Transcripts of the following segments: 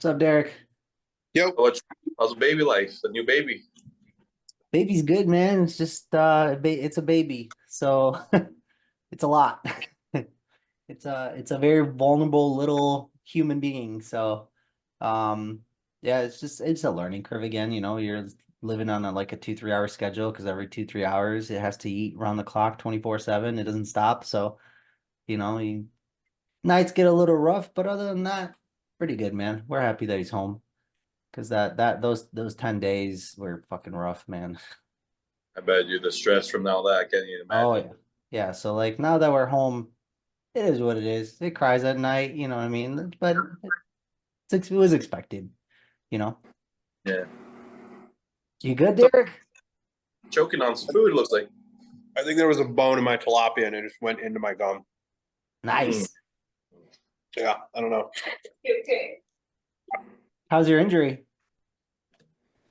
up, Derek? Yo, how's the baby life? The new baby. Baby's good, man. It's just it's a baby, so it's a lot. It's a very vulnerable little human being. So, yeah, it's a learning curve again. You're living on like a 2-3 hour schedule because every 2-3 hours it has to eat around the clock 24/7. It doesn't stop. So, nights get a little rough, but other than that, pretty good, man. We're happy that he's home. Because those 10 days were fucking rough, man. I bet you the stress from all that. I can't even Oh imagine. yeah. Yeah, so like now that we're home, it is what it is. It cries at night, you know what I mean? But it was expected, you know. Yeah. You good, So Derek? choking on some food, it looks like. I think there was a bone in my tilapia and it just went into my gum. Nice. Yeah, I don't know. Okay. How's your injury?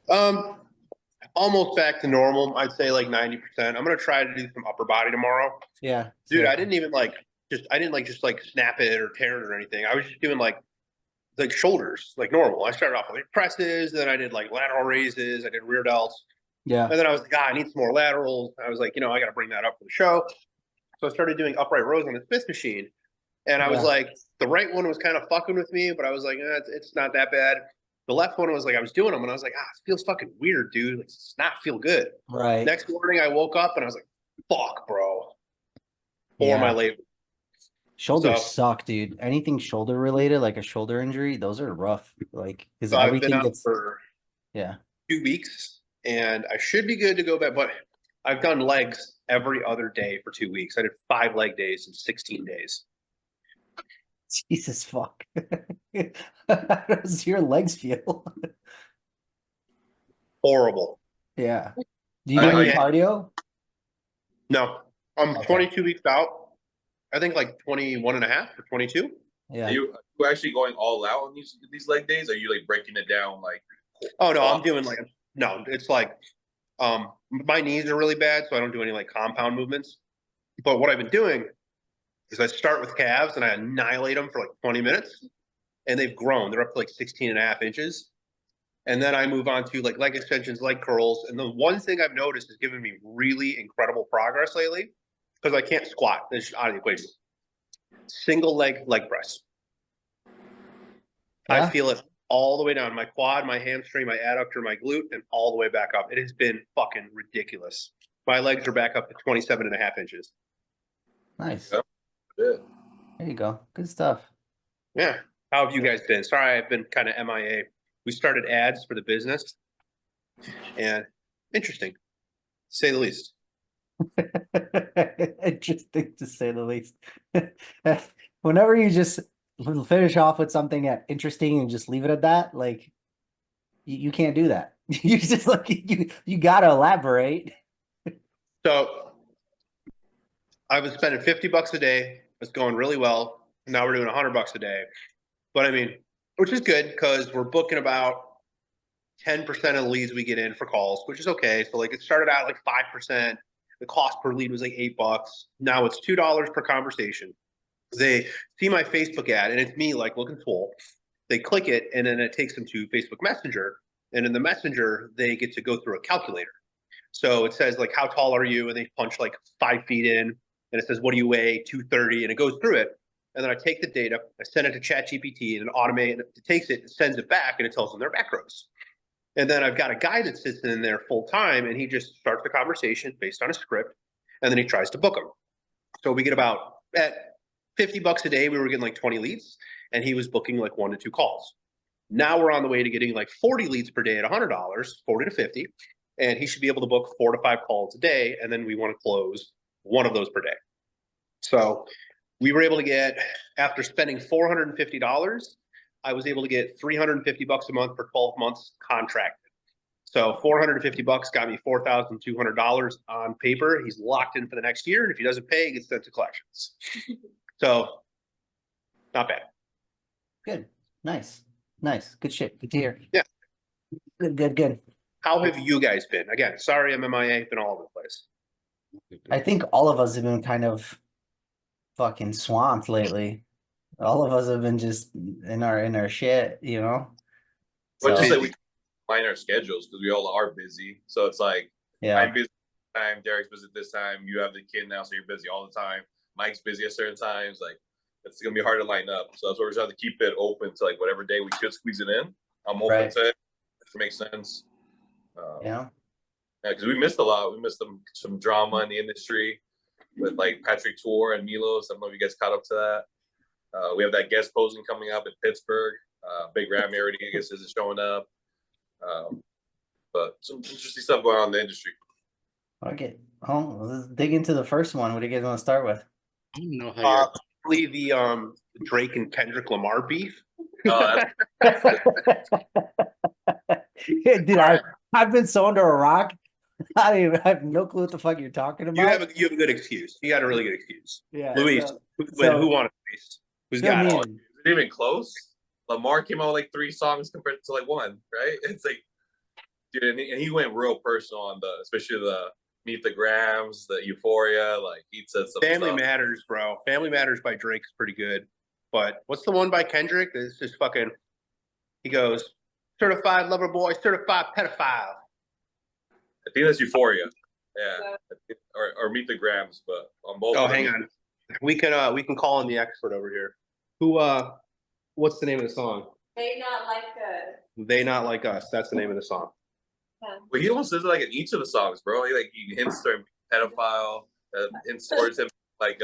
Um, Almost back to normal. I'd say like 90%. I'm gonna try to do some upper body tomorrow. Yeah. Dude, So, I didn't even I didn't just snap it or tear it or anything. I was just doing like shoulders, like normal. I started off with like presses, then I did like lateral raises, I did rear delts, yeah. and then I was like, I need some more laterals. I was like, I gotta bring that up for the show. So I started doing upright rows on the Smith machine. And I was Yeah. like, the right one was kind of fucking with me, but I was like, it's not that bad. The left one was like, I was doing them and I was like, it feels fucking weird, dude. Like, it's not feel good. Right. Next morning, I woke up and I was like, fuck, bro. Or my Yeah. label. Shoulders So, suck, dude. Anything shoulder related, like a shoulder injury, those are rough. Like, because so I've been everything out gets, for yeah. 2 weeks and I should be good to go back. But I've done legs every other day for 2 weeks. I did 5 leg days in 16 days. Jesus fuck. How does your legs feel? Horrible. Yeah. Do you do I, any I, cardio? No, I'm Okay. 22 weeks out. I think like 21 and a half or 22. are Yeah. you actually going all out on these leg days? Or are you like breaking it down like Oh no, I'm off? doing like no, it's like my knees are really bad, so I don't do any like compound movements. But what I've been doing is I start with calves and I annihilate them for like 20 minutes and they've grown. They're up to like 16 and a half inches. And then I move on to like leg extensions, leg curls. And the one thing I've noticed is giving me really incredible progress lately because I can't squat. It's out of the equation. Single leg press. I Yeah. feel it all the way down my quad, my hamstring, my adductor, my glute, and all the way back up. It has been fucking ridiculous. My legs are back up to 27 and a half inches. Nice. Yeah. Yeah. There you go. Good stuff. Yeah. How have you guys been? Sorry, I've been kind of MIA. We started ads for the business and interesting, to say the least. Interesting to say the least. Whenever you just finish off with something at interesting and just leave it at that, like you can't do that. You just like you gotta elaborate. So I was spending $50 a day. It's going really well. Now we're doing $100 a day. But I mean, which is good because we're booking about 10% of the leads we get in for calls, which is okay. So like it started out like 5%. The cost per lead was like $8. Now it's $2 per conversation. They see my Facebook ad and it's me like looking full. They click it and then it takes them to Facebook Messenger. And in the Messenger, they get to go through a calculator. So it says like, how tall are you? And they punch like 5 feet in and it says, what do you weigh? 230. And it goes through it. And then I take the data, I send it to ChatGPT and automate, and it takes it and sends it back and it tells them their macros. And then I've got a guy that sits in there full time and he just starts the conversation based on a script and then he tries to book them. So we get about at $50 a day, we were getting like 20 leads and he was booking like 1 to 2 calls. Now we're on the way to getting like 40 leads per day at $100, 40 to 50. And he should be able to book 4 to 5 calls a day. And then we want to close one of those per day. So we were able to get, after spending $450, I was able to get $350 a month for 12 months contracted. So $450 got me $4,200 on paper. He's locked in for the next year. And if he doesn't pay, he gets sent to collections. So not bad. Good. Nice. Nice. Good shit. Good to hear. Yeah. Good. How have you guys been? Again, sorry, I'm MIA, been all over the place. I think all of us have been kind of fucking swamped lately. All of us have been just in our shit, you know? But So just like we line our schedules because we all are busy. So it's like yeah, I'm busy at this time, Derek's busy at this time, you have the kid now, so you're busy all the time. Mike's busy at certain times. Like it's gonna be hard to line up. So that's why we're trying to keep it open to like whatever day we could squeeze it in. I'm open right. to it. It makes sense. Yeah. Yeah, because we missed a lot. We missed some drama in the industry with like Patrick Tour and Milos. I don't know if you guys caught up to that. We have that guest posing coming up in Pittsburgh. Big Ram already, I guess, is showing up. But some interesting stuff going on in the industry. Okay. Oh, let's dig into the first one. What do you guys want to start with? I don't know how Probably the Drake and Kendrick Lamar beef. Oh, Yeah, dude, I've been so under a rock. I have no clue what the fuck you're talking about. You have a good excuse. You got a really good excuse. Yeah. Luis, so- who won it? Luis? Who's fill got me it? is in. it even close? Lamar came out with like 3 songs compared to like 1, right? It's like, dude, and he went real personal on especially the Meet the Grams, the Euphoria. Like he said some Family stuff. Matters, bro. Family Matters by Drake's pretty good. But what's the one by Kendrick? It's just fucking. He goes, certified lover boy, certified pedophile. I think that's Euphoria. Yeah, or Meet the Grams, but on both. Oh, hang on. We can call in the expert over here. Who what's the name of the song? They not like us. They Not Like Us. That's the name of the song. But he almost says it like in each of the songs, bro. He hints to him pedophile, hints towards him like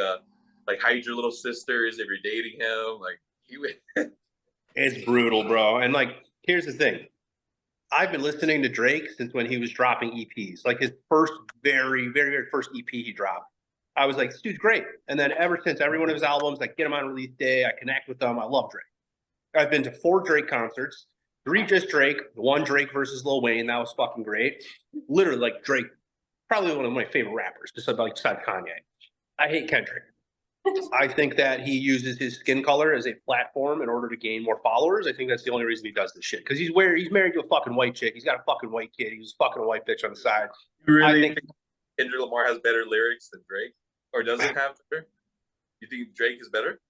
hide your little sisters if you're dating him. Like he would. It's brutal, bro. And like, here's the thing. I've been listening to Drake since when he was dropping EPs. Like his first very, very, very first EP he dropped. I was like, this dude's great. And then ever since every one of his albums, like get him on release day, I connect with them. I love Drake. I've been to 4 Drake concerts, 3 just Drake, 1 Drake versus Lil Wayne. That was fucking great. Literally, like Drake, probably one of my favorite rappers, besides Kanye. I hate Kendrick. I think that he uses his skin color as a platform in order to gain more followers. I think that's the only reason he does this shit. Because he's married to a fucking white chick. He's got a fucking white kid. He's fucking a white bitch on the side. You really think Kendrick Lamar has better lyrics than Drake, or does it have better? You think Drake is better?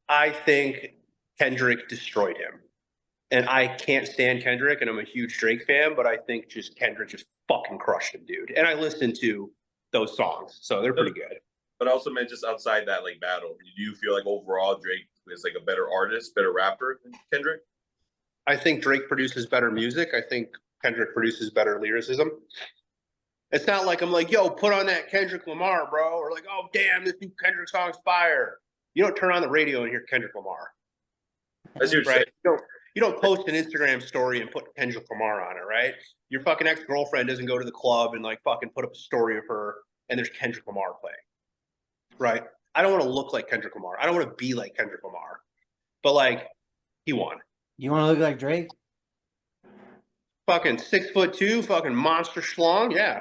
I think Kendrick destroyed him. And I can't stand Kendrick, and I'm a huge Drake fan, but I think just Kendrick just fucking crushed him, dude. And I listened to those songs, so they're pretty good. But also, man, just outside that like battle, do you feel like overall Drake is like a better artist, better rapper than Kendrick? I think Drake produces better music. I think Kendrick produces better lyricism. It's not like I'm like, yo, put on that Kendrick Lamar, bro, or like, oh, damn, this new Kendrick song's fire. You don't turn on the radio and hear Kendrick Lamar. That's your Right? You don't post an Instagram story and put Kendrick Lamar on it, right? Your fucking ex-girlfriend doesn't go to the club and like fucking put up a story of her and there's Kendrick Lamar playing. Right? I don't want to look like Kendrick Lamar. I don't want to be like Kendrick Lamar. But like, he won. You want to look like Drake? Fucking 6'2", fucking monster schlong. Yeah.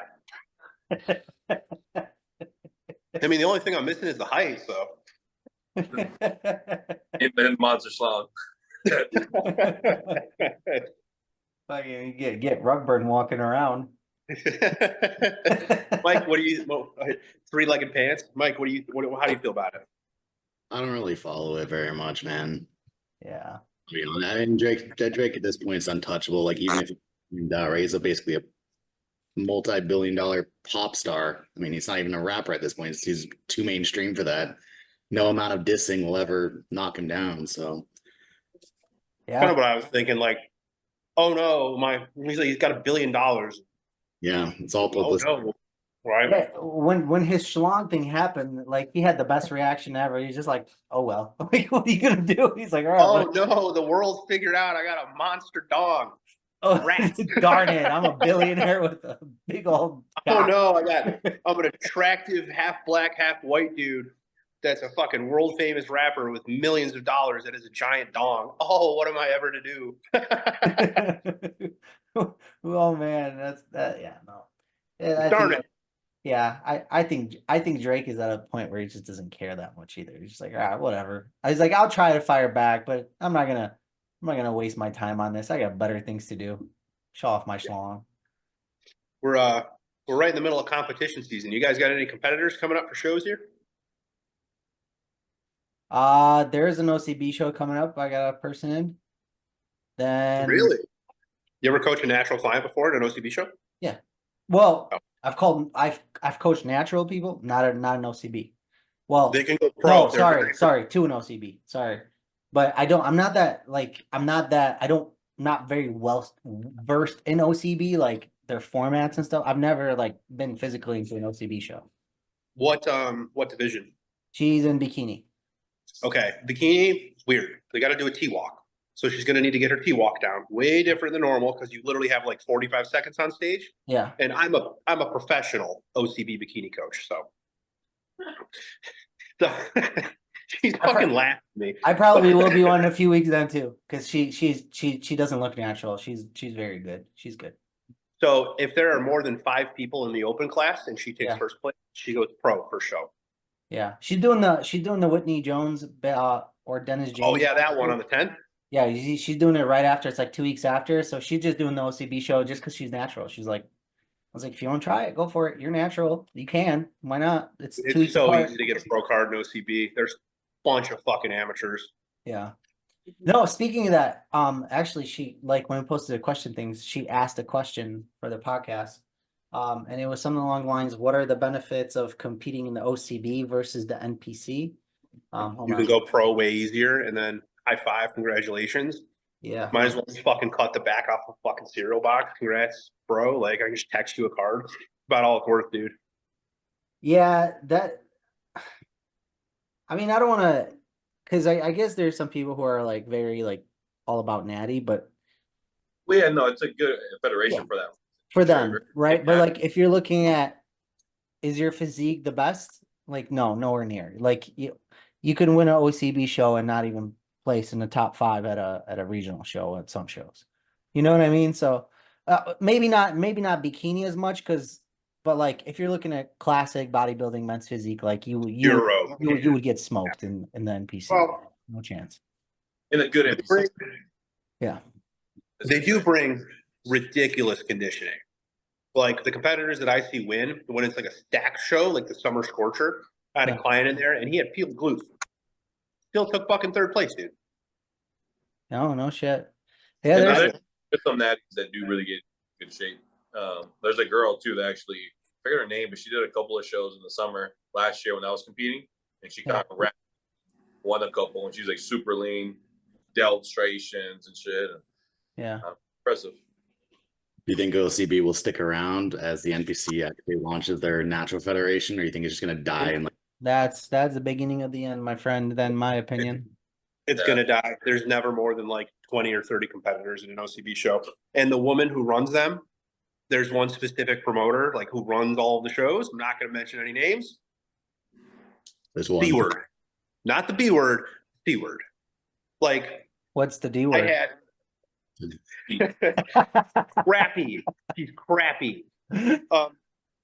I mean, the only thing I'm missing is the height, so. And Monster Slang. Fucking get Rugburn walking around. Mike, what do you 3-legged pants? Mike, how do you feel about it? I don't really follow it very much, man. Yeah. You know, I mean, Drake at this point is untouchable. Like even if he's basically a multi-billion-dollar pop star. I mean, he's not even a rapper at this point. He's too mainstream for that. No amount of dissing will ever knock him down. So, Yeah. Kind of what I was thinking. Like, oh no, he's got $1 billion. yeah, it's all Oh publicity. no, right? Yeah, when his schlong thing happened, like he had the best reaction ever. He's just like, "Oh well, like, what are you gonna do?" He's like, "All right, Oh no, the world's figured out. I got a monster dog. oh rats." darn it, I'm a billionaire with a big old." Oh cock." no, I'm an attractive half black, half white dude that's a fucking world famous rapper with millions of dollars that has a giant dong. Oh, what am I ever to do? Oh man, that's that. Yeah, no. Yeah, Darn it. Yeah, I think Drake is at a point where he just doesn't care that much either. He's just like, whatever. He's like, I'll try to fire back, but I'm not gonna waste my time on this. I got better things to do. Show off my schlong. We're right in the middle of competition season. You guys got any competitors coming up for shows here? There's an OCB show coming up. I got a person in. Then Really? You ever coach a natural client before at an OCB show? Yeah. Well, Oh. I've coached natural people, not an OCB. Well, They can go pro. no, sorry, to an OCB. Sorry. But I'm not that I'm not very well versed in OCB, like their formats and stuff. I've never like been physically into an OCB show. What division? She's in bikini. Okay, bikini, weird. They got to do a T-walk. So she's going to need to get her T-walk down. Way different than normal because you literally have like 45 seconds on stage. Yeah. And I'm a professional OCB bikini coach, so she's fucking laughing at me. I probably will be one in a few weeks then too, because she doesn't look natural. She's very good. She's good. So if there are more than 5 people in the open class and she takes Yeah. first place, she goes pro for show. Yeah, she's doing the Whitney Jones or Dennis James. Oh yeah, that one on the 10. Yeah, she's doing it right after. It's like 2 weeks after. So she's just doing the OCB show just because she's natural. She's like, I was like, if you want to try it, go for it. You're natural. You can. Why not? It's 2 weeks so apart. easy to get a pro card in OCB. There's a bunch of fucking amateurs. Yeah. No, speaking of that, actually she like when we posted the question things, she asked a question for the podcast. And it was something along the lines of what are the benefits of competing in the OCB versus the NPC? You can go pro way easier and then high five, congratulations. Yeah. Might as well just fucking cut the back off a fucking cereal box. Congrats, bro. Like I can just text you a card. About all it's worth, dude. Yeah, I mean, I don't want to, because I guess there's some people who are like very like all about natty, but Well, yeah, no, it's a good federation for that. for them, Sure. right? Yeah. But like if you're looking at, is your physique the best? Like, no, nowhere near. Like you can win an OCB show and not even place in the top 5 at a regional show at some shows. You know what I mean? So maybe not bikini as much but like if you're looking at classic bodybuilding men's physique, like you would get smoked in the NPC. Well, No chance. In a good NPC. Yeah. they do bring ridiculous conditioning. Like the competitors that I see win, when it's like a stack show, like the Summer Scorcher, I had a client in there and he had peeled glutes. Still took fucking 3rd place, dude. No shit. Yeah, And there's there's some natties that do really get good shape. There's a girl too that actually, I forget her name, but she did a couple of shows in the summer last year when I was competing, and she kind of won a couple, and she's like super lean, delt striations and shit. yeah. Impressive. Do you think OCB will stick around as the NPC actually launches their natural federation, or you think it's just going to die? And That's the beginning of the end, my friend. Then my opinion. It's going to die. There's never more than like 20 or 30 competitors in an OCB show. And the woman who runs them, there's one specific promoter, like who runs all of the shows. I'm not going to mention any names. there's one. C word. Not the B word, C word. Like, What's the D word? crappy. She's crappy.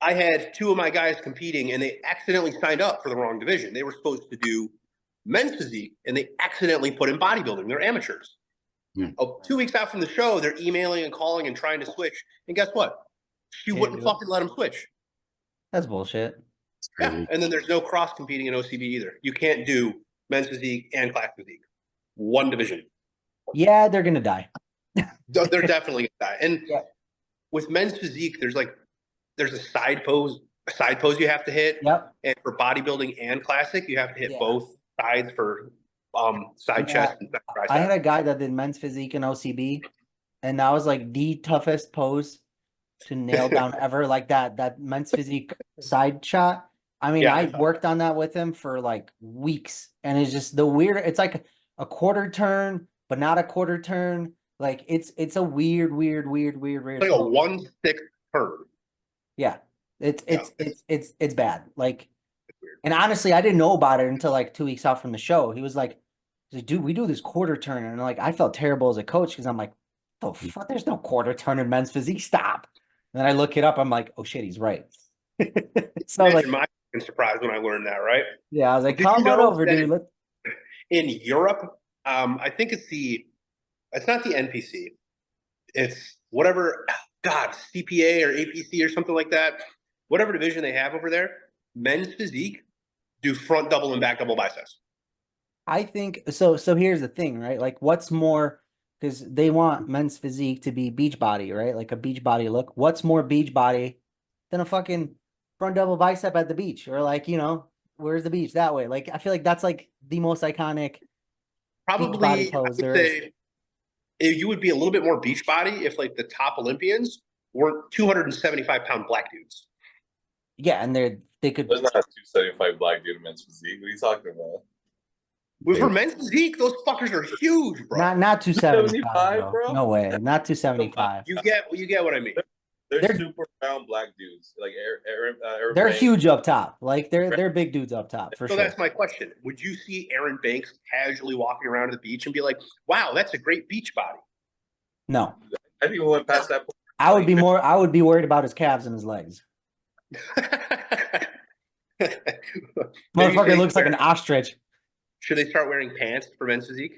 I had 2 of my guys competing and they accidentally signed up for the wrong division. They were supposed to do men's physique and they accidentally put in bodybuilding. They're amateurs. 2 weeks out from the show, they're emailing and calling and trying to switch. And guess what? She wouldn't fucking let them switch. That's bullshit. Yeah. And then there's no cross competing in OCB either. You can't do men's physique and class physique. One division. Yeah, they're gonna die. They're definitely gonna die. And Yeah. with men's physique, there's a side pose you have to hit. Yep. And for bodybuilding and classic, you have to hit Yeah. both sides for side Yeah. chest and side tricep. I had a guy that did men's physique in OCB, and that was like the toughest pose to nail down ever. Like that men's physique side shot. I mean, Yeah. I worked on that with him for like weeks, and it's just the weird. It's like a quarter turn, but not a quarter turn. Like it's a weird. Like a pose. 1/6 turn. Yeah, it's bad. Like, and honestly, I didn't know about it until like 2 weeks out from the show. He was like, dude, we do this quarter turn, and like I felt terrible as a coach because I'm like, oh fuck, there's no quarter turn in men's physique. Stop. And then I look it up. I'm like, oh shit, he's right. So like, Imagine my surprise when I learned that, right? yeah, I was like, Did you come on know over, that dude. In Europe, I think it's not the NPC. It's whatever, God, CPA or APC or something like that. Whatever division they have over there, men's physique do front double and back double biceps. I think so. So here's the thing, right? Like, what's more because they want men's physique to be beach body, right? Like a beach body look. What's more beach body than a fucking front double bicep at the beach? Or like, where's the beach that way? Like, I feel like that's like the most iconic beach body Probably, I pose would there is. say you would be a little bit more beach body if like the top Olympians weren't 275-pound black dudes. Yeah, and they could. There's not a 275 black dude in men's physique. What are you talking about? For men's physique, those fuckers are huge, bro. Not 275, 275, bro. bro? No way. Not 275. You get what I mean. They're They're- super round black dudes. Like Aaron They're Banks. huge up top. Like they're big dudes up top for So sure. that's my question. Would you see Aaron Banks casually walking around the beach and be like, wow, that's a great beach body? No. I think we went past that point. I would be worried about his calves and his legs. Motherfucker looks like an ostrich. Should they start wearing pants for men's physique?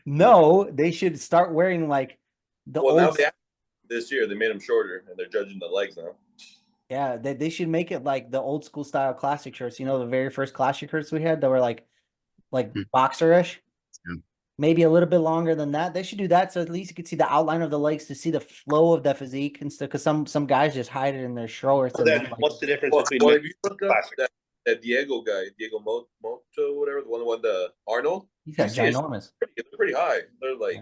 No, they should start wearing like the Well, now old. this year they made them shorter, and they're judging the legs now. Yeah, they should make it like the old school style classic shirts. The very first classic shirts we had that were like boxer-ish. Yeah. Maybe a little bit longer than that. They should do that so at least you could see the outline of the legs to see the flow of the physique instead. Because some guys just hide it in their shorts. So And then what's the difference Well, between if you look up classic? that Diego guy, Diego Moto, whatever, the one who won the Arnold, he's got you see his- ginormous. they're pretty high. They're like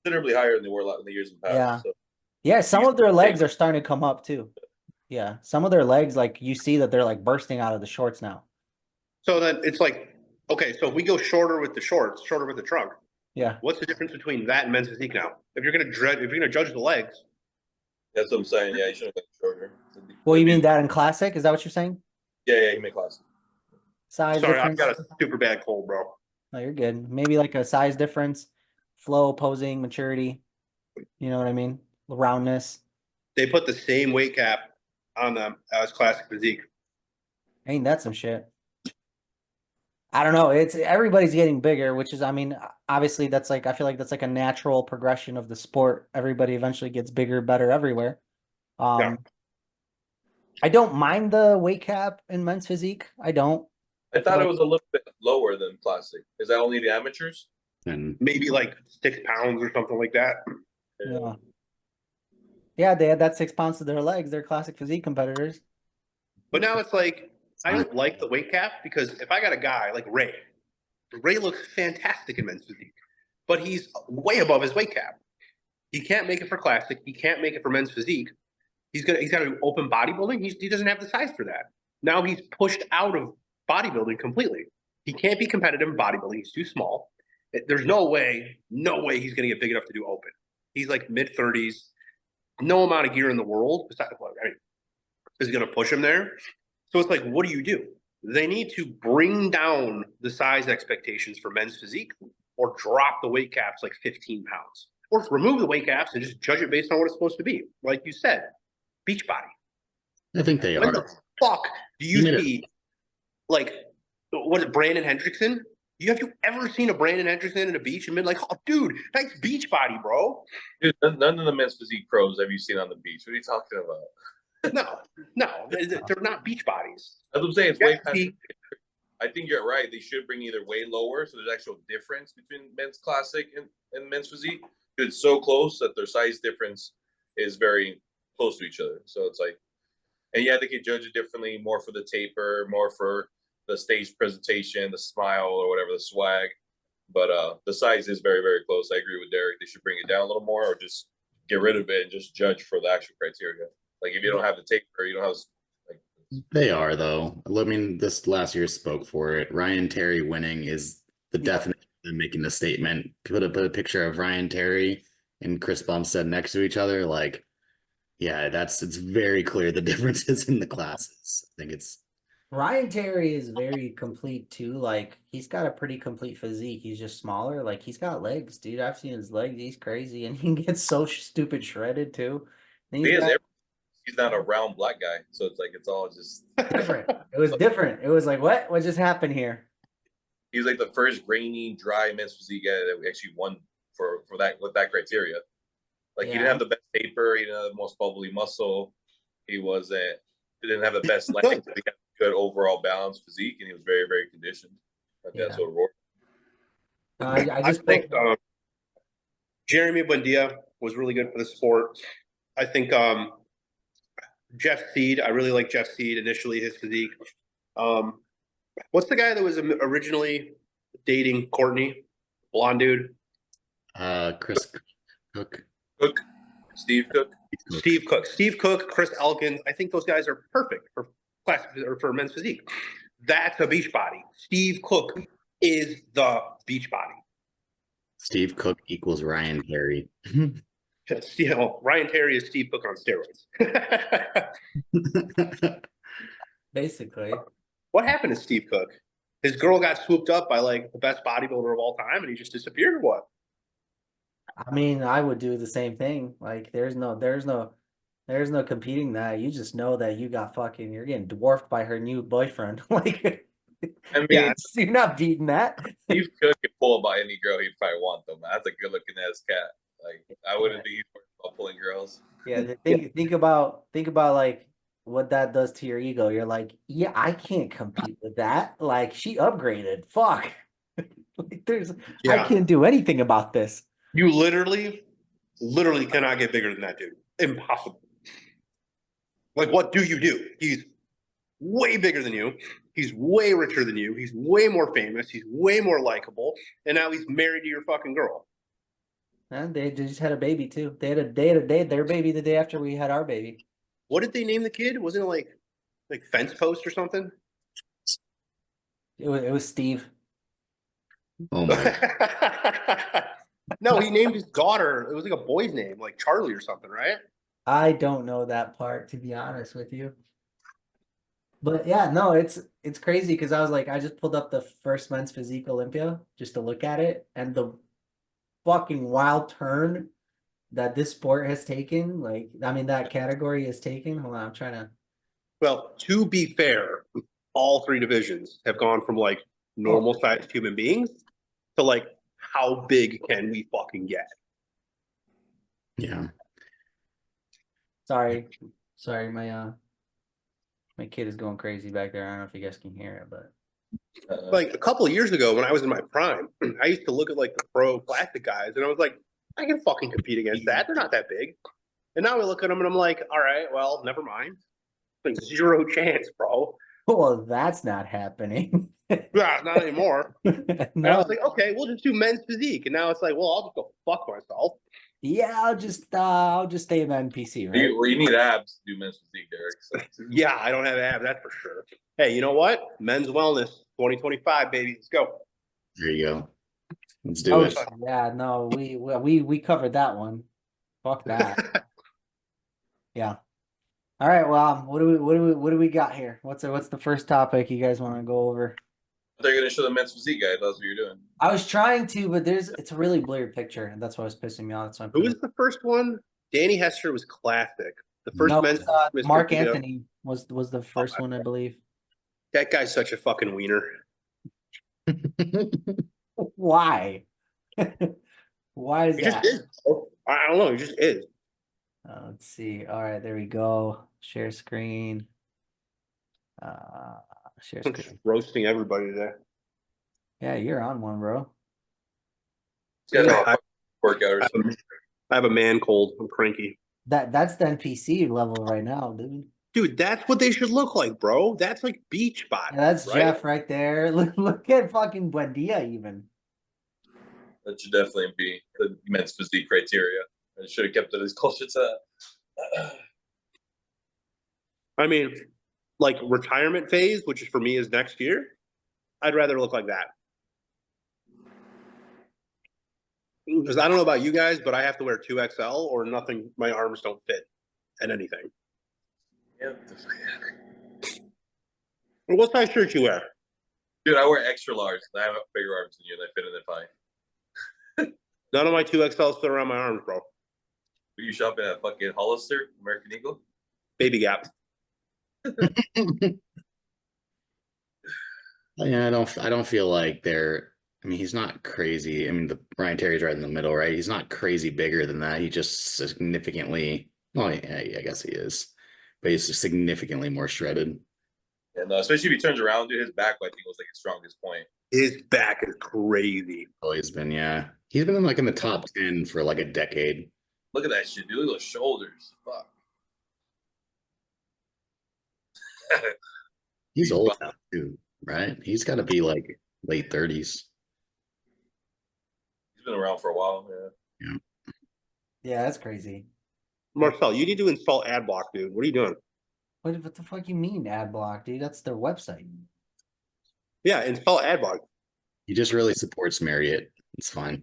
considerably higher than they were in the years in the past. Yeah. So. Yeah, some of their legs are starting to come up too. Yeah, some of their legs, like you see that they're like bursting out of the shorts now. So then it's like, okay, so if we go shorter with the shorts, shorter with the trunk, Yeah. what's the difference between that and men's physique now? If you're gonna judge the legs, That's what I'm saying. Yeah, he should have been shorter. Well, you mean that in classic? Is that what you're saying? Yeah, he made classic. Size sorry, difference? I've got a super bad cold, bro. No, you're good. Maybe like a size difference, flow, posing, maturity. You know what I mean? Roundness. They put the same weight cap on them as classic physique. Ain't that some shit? I don't know. It's everybody's getting bigger, which is, I mean, obviously that's like, I feel like that's like a natural progression of the sport. Everybody eventually gets bigger, better everywhere. Yeah. I don't mind the weight cap in men's physique. I don't. I thought it was a little bit lower than classic. Is that only the amateurs? And Maybe like 6 pounds or something like that. Yeah. Yeah, they had that 6 pounds to their legs. They're classic physique competitors. But now it's like, I don't like the weight cap because if I got a guy like Ray looks fantastic in men's physique, but he's way above his weight cap. He can't make it for classic. He can't make it for men's physique. He's got to do open bodybuilding. He doesn't have the size for that. Now he's pushed out of bodybuilding completely. He can't be competitive in bodybuilding. He's too small. There's no way he's going to get big enough to do open. He's like mid-30s. No amount of gear in the world is going to push him there. So it's like, what do? They need to bring down the size expectations for men's physique or drop the weight caps like 15 pounds. Or remove the weight caps and just judge it based on what it's supposed to be. Like you said, beach body. I think they When are. the fuck do you see, like, what is it, Brandon Hendrickson? Have you ever seen a Brandon Hendrickson in a beach and been like, oh, dude, nice beach body, bro? Dude, none of the men's physique pros have you seen on the beach. What are you talking about? No, they're not beach bodies. That's what I'm saying. It's Yeah, way past. I think you're right. They should bring either way lower, so there's actual difference between men's classic and men's physique. It's so close that their size difference is very close to each other. So it's like, and yeah, they could judge it differently, more for the taper, more for the stage presentation, the smile, or whatever, the swag. But the size is very, very close. I agree with Derek. They should bring it down a little more, or just get rid of it and just judge for the actual criteria. Like if you don't have the taper, you don't have like. They are though. I mean, this last year spoke for it. Ryan Terry winning is the definition of them making the statement. Put a picture of Ryan Terry and Chris Bumstead next to each other. Like, yeah, it's very clear the differences in the classes. I think it's Ryan Terry is very complete too. Like he's got a pretty complete physique. He's just smaller. Like he's got legs, dude. I've seen his legs. He's crazy, and he gets so stupid shredded too. And He's not a round black guy, so it's like it's all just different. It was different. It was like, what just happened here? He's like the first grainy, dry men's physique guy that we actually won for that with that criteria. Like he didn't have the best taper, he didn't have the most bubbly muscle. He didn't have the best legs, but he had good overall balanced physique, and he was very, very conditioned. That's what it worked. I I just think Jeremy Buendia was really good for the sport. I think Jeff Seed. I really like Jeff Seed initially, his physique. Um, what's the guy that was originally dating Courtney? Blonde dude. Chris Cook. Cook, Steve Cook. Steve Cook. Steve Cook, Chris Elkins. I think those guys are perfect for class or for men's physique. That's a beach body. Steve Cook is the beach body. Steve Cook equals Ryan Terry. You know, Ryan Terry is Steve Cook on steroids. basically. What happened to Steve Cook? His girl got swooped up by like the best bodybuilder of all time, and he just disappeared. Or what? I mean, I would do the same thing. Like, there's no competing that. You just know that you're getting dwarfed by her new boyfriend. Like, I mean, Yeah. you're not beating that. Steve Cook could pull by any girl he'd probably want them. That's a good looking ass cat. Like I wouldn't be worried about pulling girls. Yeah, think about like what that does to your ego. You're like, yeah, I can't compete with that. Like, she upgraded. Fuck. Like, I Yeah. can't do anything about this. You literally cannot get bigger than that dude. Impossible. Like, what do? He's way bigger than you. He's way richer than you. He's way more famous. He's way more likable. And now he's married to your fucking girl. And they just had a baby too. They had their baby the day after we had our baby. What did they name the kid? Wasn't it like fence post or something? It was Steve. Oh my! No, he named his daughter. It was like a boy's name, like Charlie or something, right? I don't know that part, to be honest with you. But yeah, no, it's crazy because I was like, I just pulled up the first men's physique Olympia just to look at it, and the fucking wild turn that this sport has taken, like, I mean, that category has taken. Hold on, I'm trying to. Well, to be fair, all three divisions have gone from like normal sized human beings to like how big can we fucking get? Yeah. Sorry, my kid is going crazy back there. I don't know if you guys can hear it, but Like a couple of years ago when I was in my prime, I used to look at like the pro classic guys and I was like, I can fucking compete against that. They're not that big. And now I look at them and I'm like, all right, well, never mind. Like zero chance, bro. well, that's not happening. Yeah, not anymore. And I No, was like, okay, we'll just do men's physique. And now it's like, well, I'll just go fuck myself. yeah, I'll just stay in the NPC, right? You need abs to do men's physique, Derek. So. Yeah, I don't have abs, that's for sure. Hey, you know what? Men's wellness 2025, baby. Let's go. There you go. Let's do it. Yeah, no, we covered that one. Fuck that. Yeah. All right. Well, what do we got here? What's the first topic you guys want to go over? They're gonna show the men's physique guide. That's what you're doing. I was trying to, but it's a really blurry picture, and that's what was pissing me off. That's why Who was the first one? Danny Hester was classic. The first no, men's Mr. Mark Keto. Anthony was the first one, I believe. That guy's such a fucking wiener. Why? Why is He that? just is. I don't know. He just is. Let's see. All right, there we go. Share screen. Share Just screen. roasting everybody today. Yeah, you're on one, bro. He's got Yeah, a workout or something. I have a man cold. I'm cranky. That's the NPC level right now, dude. Dude, that's what they should look like, bro. That's like beach body. Yeah, that's right? Jeff right there. Look at fucking Buendia even. That should definitely be the men's physique criteria. I should have kept it as closer to that. I mean, like retirement phase, which is for me is next year. I'd rather look like that. Because I don't know about you guys, but I have to wear 2XL or nothing. My arms don't fit at anything. Yeah. What size shirt you wear? Dude, I wear extra large. I have bigger arms than you, and I fit in it fine. None of my 2XLs fit around my arms, bro. Were you shopping at fucking Hollister, American Eagle? Baby Gap. Yeah, I don't feel like I mean, he's not crazy. I mean, the Ryan Terry's right in the middle, right? He's not crazy bigger than that. He just significantly, well, yeah, I guess he is, but he's significantly more shredded. And especially if he turns around, dude, his back, I think, was like his strongest point. His back is crazy. Always been, yeah. He's been in like in the top 10 for like a decade. Look at that shit, dude. Look at those shoulders. Fuck. He's old now too, right? He's got to be like late 30s. He's been around for a while. Yeah. Yeah. Yeah, that's crazy. Marcel, you need to install AdBlock, dude. What are you doing? What the fuck you mean ad block, dude? That's their website. Yeah, install AdBlock. He just really supports Marriott. It's fine.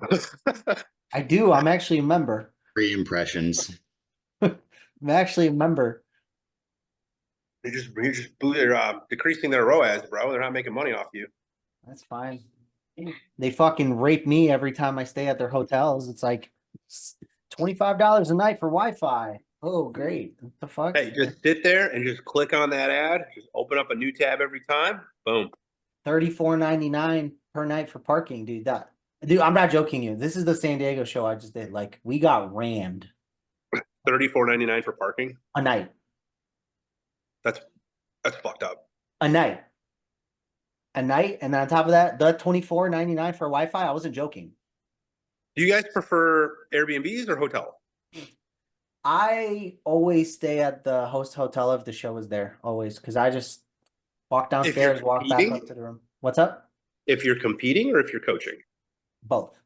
I do. I'm actually a member. Free impressions. I'm actually a member. They're decreasing their ROAS, bro. They're not making money off you. That's fine. They fucking rape me every time I stay at their hotels. It's like $25 a night for Wi-Fi. Oh, great. What the fuck? Hey, just sit there and just click on that ad. Just open up a new tab every time. Boom. $34.99 per night for parking, dude. Dude, I'm not joking you. This is the San Diego show I just did. Like, we got rammed $34.99 for parking. a night. That's fucked up. A night. And then on top of that, the $24.99 for Wi-Fi. I wasn't joking. Do you guys prefer Airbnbs or hotel? I always stay at the host hotel if the show is there. Always, because I just walk downstairs, walk back competing? up to the room. What's up? If you're competing or if you're coaching? Both.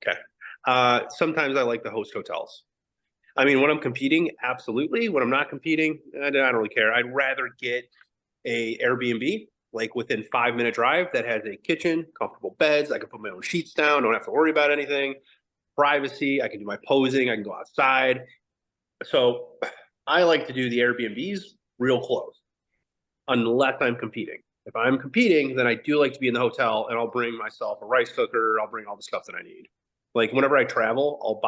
Okay. Sometimes I like the host hotels. I mean, when I'm competing, absolutely. When I'm not competing, I don't really care. I'd rather get a Airbnb, like within 5-minute drive, that has a kitchen, comfortable beds. I can put my own sheets down, don't have to worry about anything. Privacy, I can do my posing, I can go outside. So I like to do the Airbnbs real close, unless I'm competing. If I'm competing, then I do like to be in the hotel, and I'll bring myself a rice cooker. I'll bring all the stuff that I need. Like whenever I travel, I'll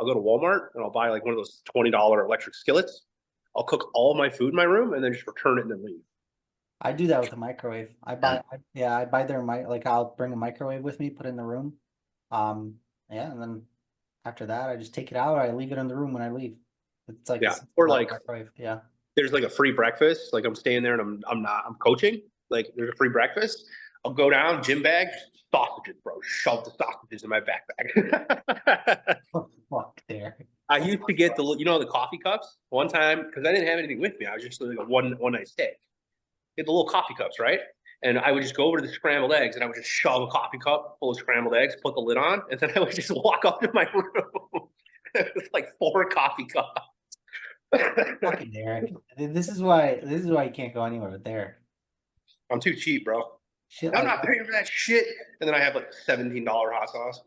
go to Walmart and I'll buy like one of those $20 electric skillets. I'll cook all my food in my room and then just return it and then leave. I do that with a microwave. I buy their like I'll bring a microwave with me, put it in the room. Yeah, and then after that, I just take it out. I leave it in the room when I leave. It's like or like microwave. Yeah. There's like a free breakfast. Like I'm staying there and I'm coaching. Like there's a free breakfast. I'll go down, gym bag, sausages, bro. Shove the sausages in my backpack. Oh, fuck there. I used to get the coffee cups one time because I didn't have anything with me. I was just like a one night stay. Get the little coffee cups, right? And I would just go over to the scrambled eggs and I would just shove a coffee cup full of scrambled eggs, put the lid on, and then I would just walk up to my room. It's like 4 coffee cups. Fucking Derek. This is why you can't go anywhere with Derek. I'm too cheap, bro. Shit I'm like not paying for that shit. And then I have like $17 hot sauce.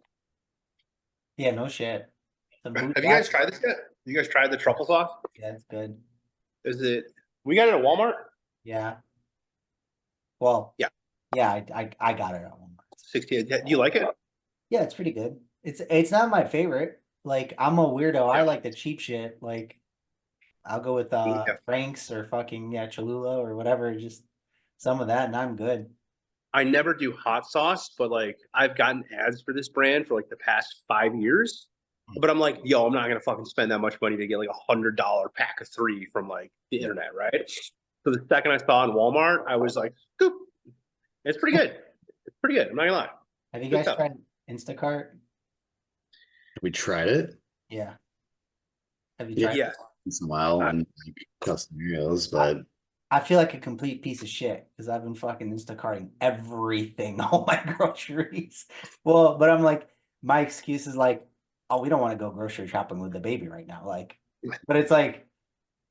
Yeah, no shit. Have you guys tried this yet? You guys tried the truffle sauce? Yeah, it's good. We got it at Walmart? Yeah. Well, yeah, I got it at Walmart. 60. Do you like it? Yeah, it's pretty good. It's not my favorite. Like, I'm a weirdo. I like the cheap shit. Like, I'll go with Frank's or fucking Cholula or whatever. Just some of that, and I'm good. I never do hot sauce, but like I've gotten ads for this brand for like the past 5 years. But I'm like, yo, I'm not gonna fucking spend that much money to get like $100 pack of 3 from like the internet, right? So the second I saw it in Walmart, I was like, scoop. It's pretty good. It's pretty good. I'm not gonna lie. Have you guys tried Instacart? We tried it. Yeah. Have you tried? Yeah. Once in a while and custom meals, but I feel like a complete piece of shit because I've been fucking Instacarting everything, all my groceries. Well, but I'm like, my excuse is like, oh, we don't want to go grocery shopping with the baby right now. Like, but it's like,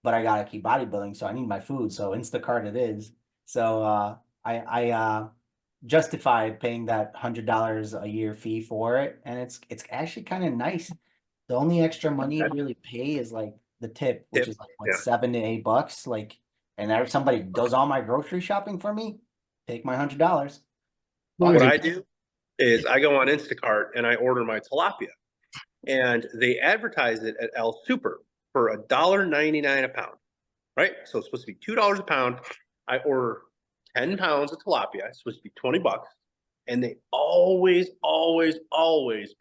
but I gotta keep bodybuilding, so I need my food. So Instacart it is. So I justified paying that $100 a year fee for it, and it's actually kind of nice. The only extra money you really pay is like the tip, which is like what, $7 to $8. Like, and if somebody does all my grocery shopping for me, take my $100. What I do is I go on Instacart and I order my tilapia, and they advertise it at El Super for $1.99 a pound, right? So it's supposed to be $2 a pound. I order 10 pounds of tilapia. It's supposed to be $20, and they always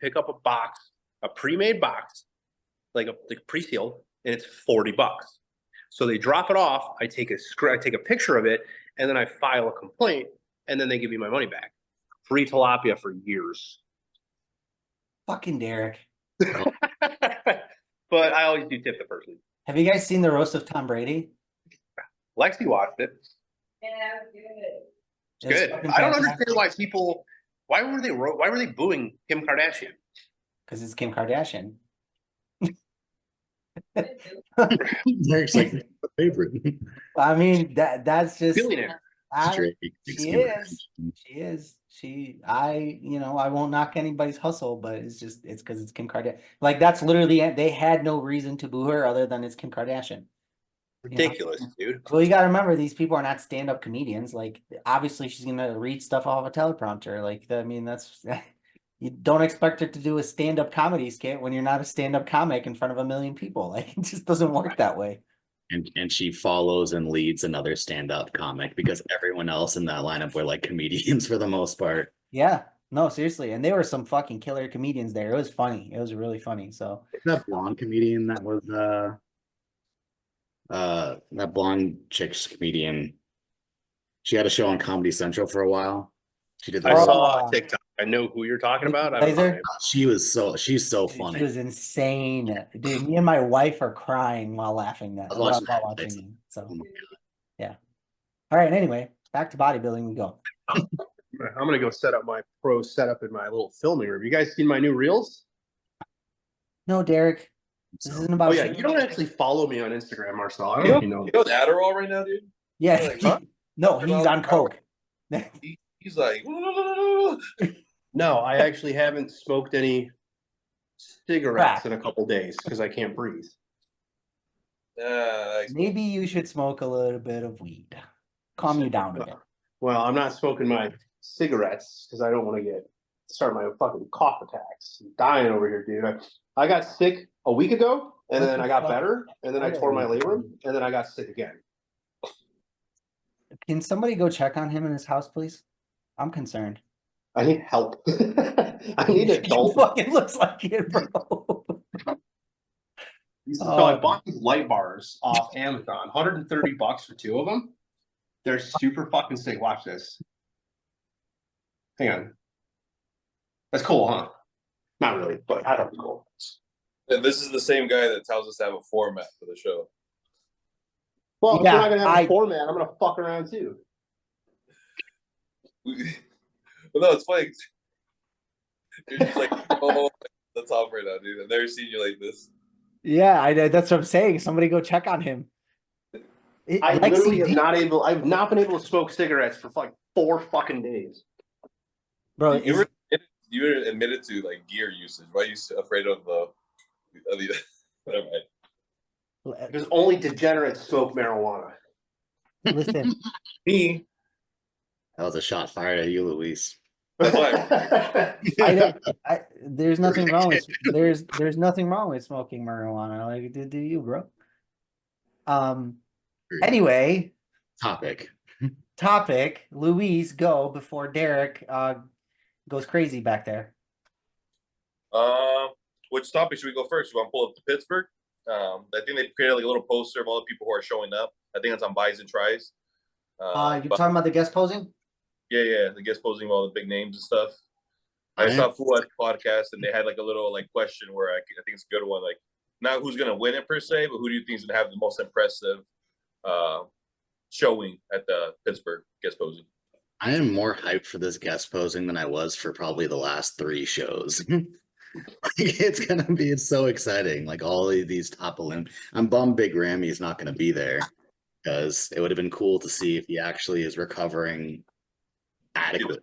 pick up a box, a pre-made box, like pre-sealed, and it's $40. So they drop it off. I take a picture of it, and then I file a complaint, and then they give me my money back. free tilapia for years. Fucking Derek. But I always do tip the person. Have you guys seen the roast of Tom Brady? Lexi watched it. Yeah, good. It's good. I don't understand why people. Why were they booing Kim Kardashian? Because it's Kim Kardashian. Derek's like the favorite. I mean, that's just Billionaire. She is. I won't knock anybody's hustle, but it's because it's Kim Kardashian. Like, that's literally, they had no reason to boo her other than it's Kim Kardashian. Ridiculous, dude. Well, you got to remember, these people are not stand-up comedians. Like, obviously, she's gonna read stuff off a teleprompter. Like, I mean, that's you don't expect her to do a stand-up comedy skit when you're not a stand-up comic in front of a million people. Like, it just doesn't work that way. And she follows and leads another stand-up comic because everyone else in that lineup were like comedians for the most part. Yeah, no, seriously, and there were some fucking killer comedians there. It was funny. It was really funny. So That blonde comedian that was that blonde chick's comedian. She had a show on Comedy Central for a while. She did. I saw TikTok. I know who you're talking about. She's so funny. She was insane, dude. Me and my wife are crying while laughing while watching it. So, yeah. All right. Anyway, back to bodybuilding we go. I'm gonna go set up my pro setup in my little filming room. You guys seen my new reels? No, Derek. This isn't about. Oh yeah, you don't actually follow me on Instagram, Marcel. I don't know if you know. You know Adderall right now, dude? Yeah. Like, huh? No, he's on coke. He's like. No, I actually haven't smoked any cigarettes in a couple days because I can't breathe. Maybe you should smoke a little bit of weed. Calm you down a bit. Well, I'm not smoking my cigarettes because I don't want to start my fucking cough attacks. I'm dying over here, dude. I got sick a week ago, and then I got better, and then I tore my labrum, and then I got sick again. Can somebody go check on him in his house, please? I'm concerned. I need help. I need an adult. Fucking looks like it, bro. So I bought these light bars off Amazon, $130 for 2 of them. They're super fucking sick. Watch this. Hang on. That's cool, huh? Not really, but I thought it was cool. And this is the same guy that tells us to have a format for the show. Well, if we're not gonna have a format, I'm gonna fuck around too. Well, no, it's funny. You're just like, oh, the top right now, dude. I've never seen you like this. Yeah, that's what I'm saying. Somebody go check on him. I literally I've not been able to smoke cigarettes for like 4 fucking days. Bro, you were admitted to like gear usage. Why are you so afraid of the whatever? Because only degenerates smoke marijuana. Listen, Me. That was a shot fired at you, Luis. That's why. There's nothing wrong with there's nothing wrong with smoking marijuana. Like, do you, bro? Anyway, topic. Luis, go before Derek goes crazy back there. Which topic should we go first? You want to pull up to Pittsburgh? I think they created like a little poster of all the people who are showing up. I think it's on Buys and Tries. You're talking about the guest posing? Yeah, the guest posing of all the big names and stuff. I saw Fuad's podcast and they had like a little like question where I think it's a good one. Like, not who's gonna win it per se, but who do you think is gonna have the most impressive showing at the Pittsburgh guest posing? I am more hyped for this guest posing than I was for probably the last 3 shows. It's so exciting. Like all of these top Olympics. I'm bummed Big Ramy is not gonna be there because it would have been cool to see if he actually is recovering adequately.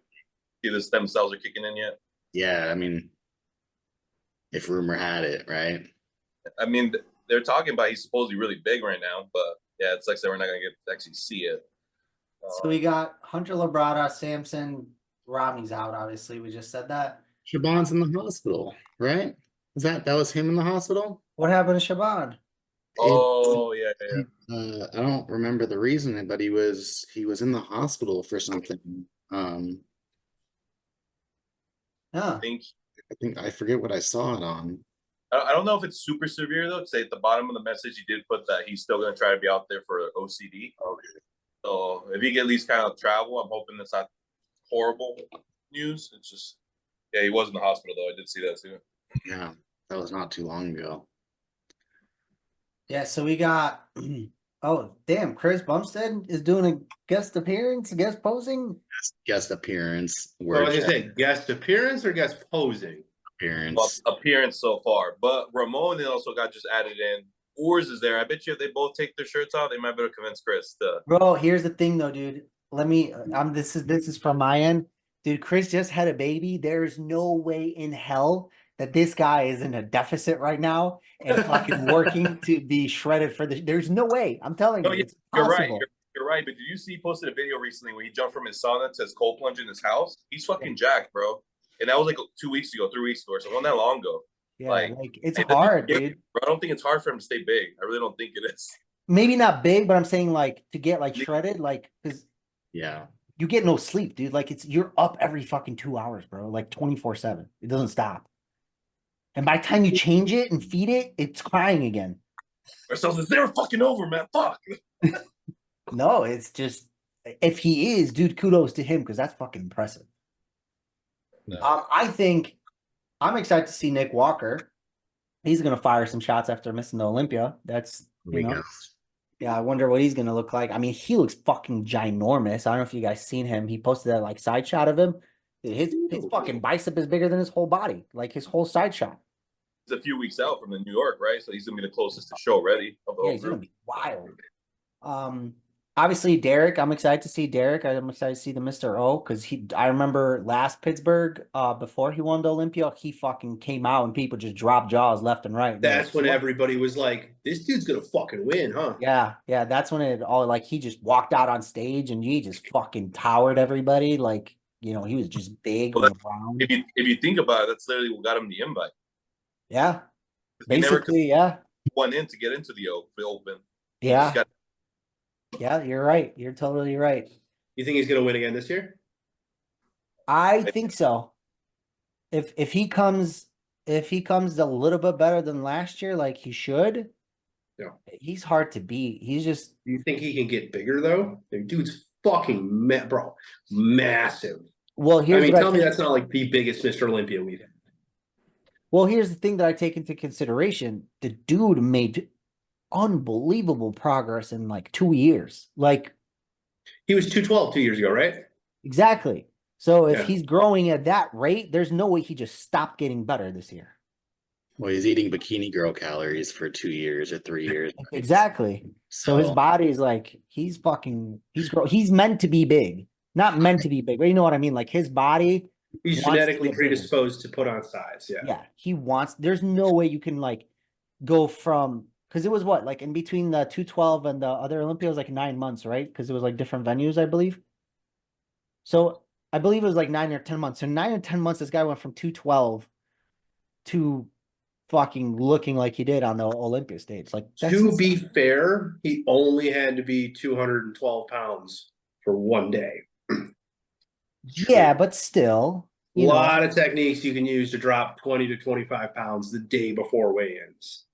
See the stem cells are kicking in yet? Yeah, I mean, if rumor had it, right? I mean, they're talking about he's supposedly really big right now, but yeah, it's like we're not gonna get to actually see it. So we got Hunter Labrada, Samson, Ramy's out. Obviously, we just said that. Shaban's in the hospital, right? That was him in the hospital? What happened to Shaban? Oh yeah. I don't remember the reason, but he was in the hospital for something. Yeah. I think I forget what I saw it on. I don't know if it's super severe though. Say at the bottom of the message, he did put that he's still going to try to be out there for OCD. Okay. So if he can at least kind of travel, I'm hoping it's not horrible. news. It's just, yeah, he was in the hospital though. I did see that too. Yeah, that was not too long ago. Yeah, so we got oh damn, Chris Bumstead is doing a guest appearance, guest posing. Guest appearance, So word like I check said, guest appearance or guest posing? Well, appearance. appearance so far, but Ramon also got just added in. Oars is there. I bet you if they both take their shirts off, they might be able to convince Chris to. Bro, here's the thing though, dude. Let me this is from my end. Dude, Chris just had a baby. There's no way in hell that this guy is in a deficit right now and fucking working to be shredded for the there's no way. I'm telling No, you, yeah, it's you're right. possible. You're right. But did you see he posted a video recently where he jumped from his sauna to his cold plunge in his house? He's fucking jacked, bro. And that was like 2 weeks ago, 3 weeks ago, or so. It wasn't that long ago. Yeah, Like, it's hey, that hard, dude's big, dude. bro. I don't think it's hard for him to stay big. I really don't think it is. Maybe not big, but I'm saying like to get like shredded, like because Yeah. you get no sleep, dude. Like you're up every fucking 2 hours, bro. Like 24/7. It doesn't stop. And by the time you change it and feed it, it's crying again. Ourselves is never fucking over, man. Fuck. No, it's just if he is, dude, kudos to him because that's fucking impressive. No. I think I'm excited to see Nick Walker. He's gonna fire some shots after missing the Olympia. That's We go. yeah, I wonder what he's gonna look like. I mean, he looks fucking ginormous. I don't know if you guys seen him. He posted that like side shot of him. Dude, his fucking bicep is bigger than his whole body, like his whole side shot. He's a few weeks out from the New York, right? So he's gonna be the closest to show ready of the Yeah, whole he's gonna group. be wild. Obviously Derek. I'm excited to see Derek. I'm excited to see the Mr. O because I remember last Pittsburgh, before he won the Olympia, he fucking came out and people just dropped jaws left and right. And they're That's like, when "What?" everybody was like, "This dude's gonna fucking win, huh?" Yeah, that's when it all like he just walked out on stage and he just fucking towered everybody. Like, he was just big Well, and round. if you think about it, that's literally what got him the invite. Yeah. He never Basically, yeah. won in to get into the open. He Yeah. just got Yeah, you're right. You're totally right. You think he's gonna win again this year? I think so. If he comes a little bit better than last year, like he should, Yeah. he's hard to beat. He's just Do you think he can get bigger though? The dude's fucking bro, massive. well, I here's mean, what tell me that's not like the biggest Mr. Olympia we've had. well, here's the thing that I take into consideration. The dude made unbelievable progress in like 2 years. Like He was 212 2 years ago, right? exactly. So if Yeah. he's growing at that rate, there's no way he just stopped getting better this year. Well, he's eating bikini girl calories for 2 years or 3 years. Exactly. So his body's like he's meant to be big. Not meant to be big, but you know what I mean? Like his body He's wants to genetically get bigger. predisposed to put on size. Yeah. Yeah, he wants. There's no way you can like go from because it was what like in between the 212 and the other Olympia was like 9 months, right? Because it was like different venues, I believe. So I believe it was like 9 or 10 months. So 9 or 10 months, this guy went from 212 to fucking looking like he did on the Olympia stage. Like that's To insane. be fair, he only had to be 212 pounds for one day. Yeah, but still, A lot of techniques you can use to drop 20 to 25 pounds the day before weigh-ins.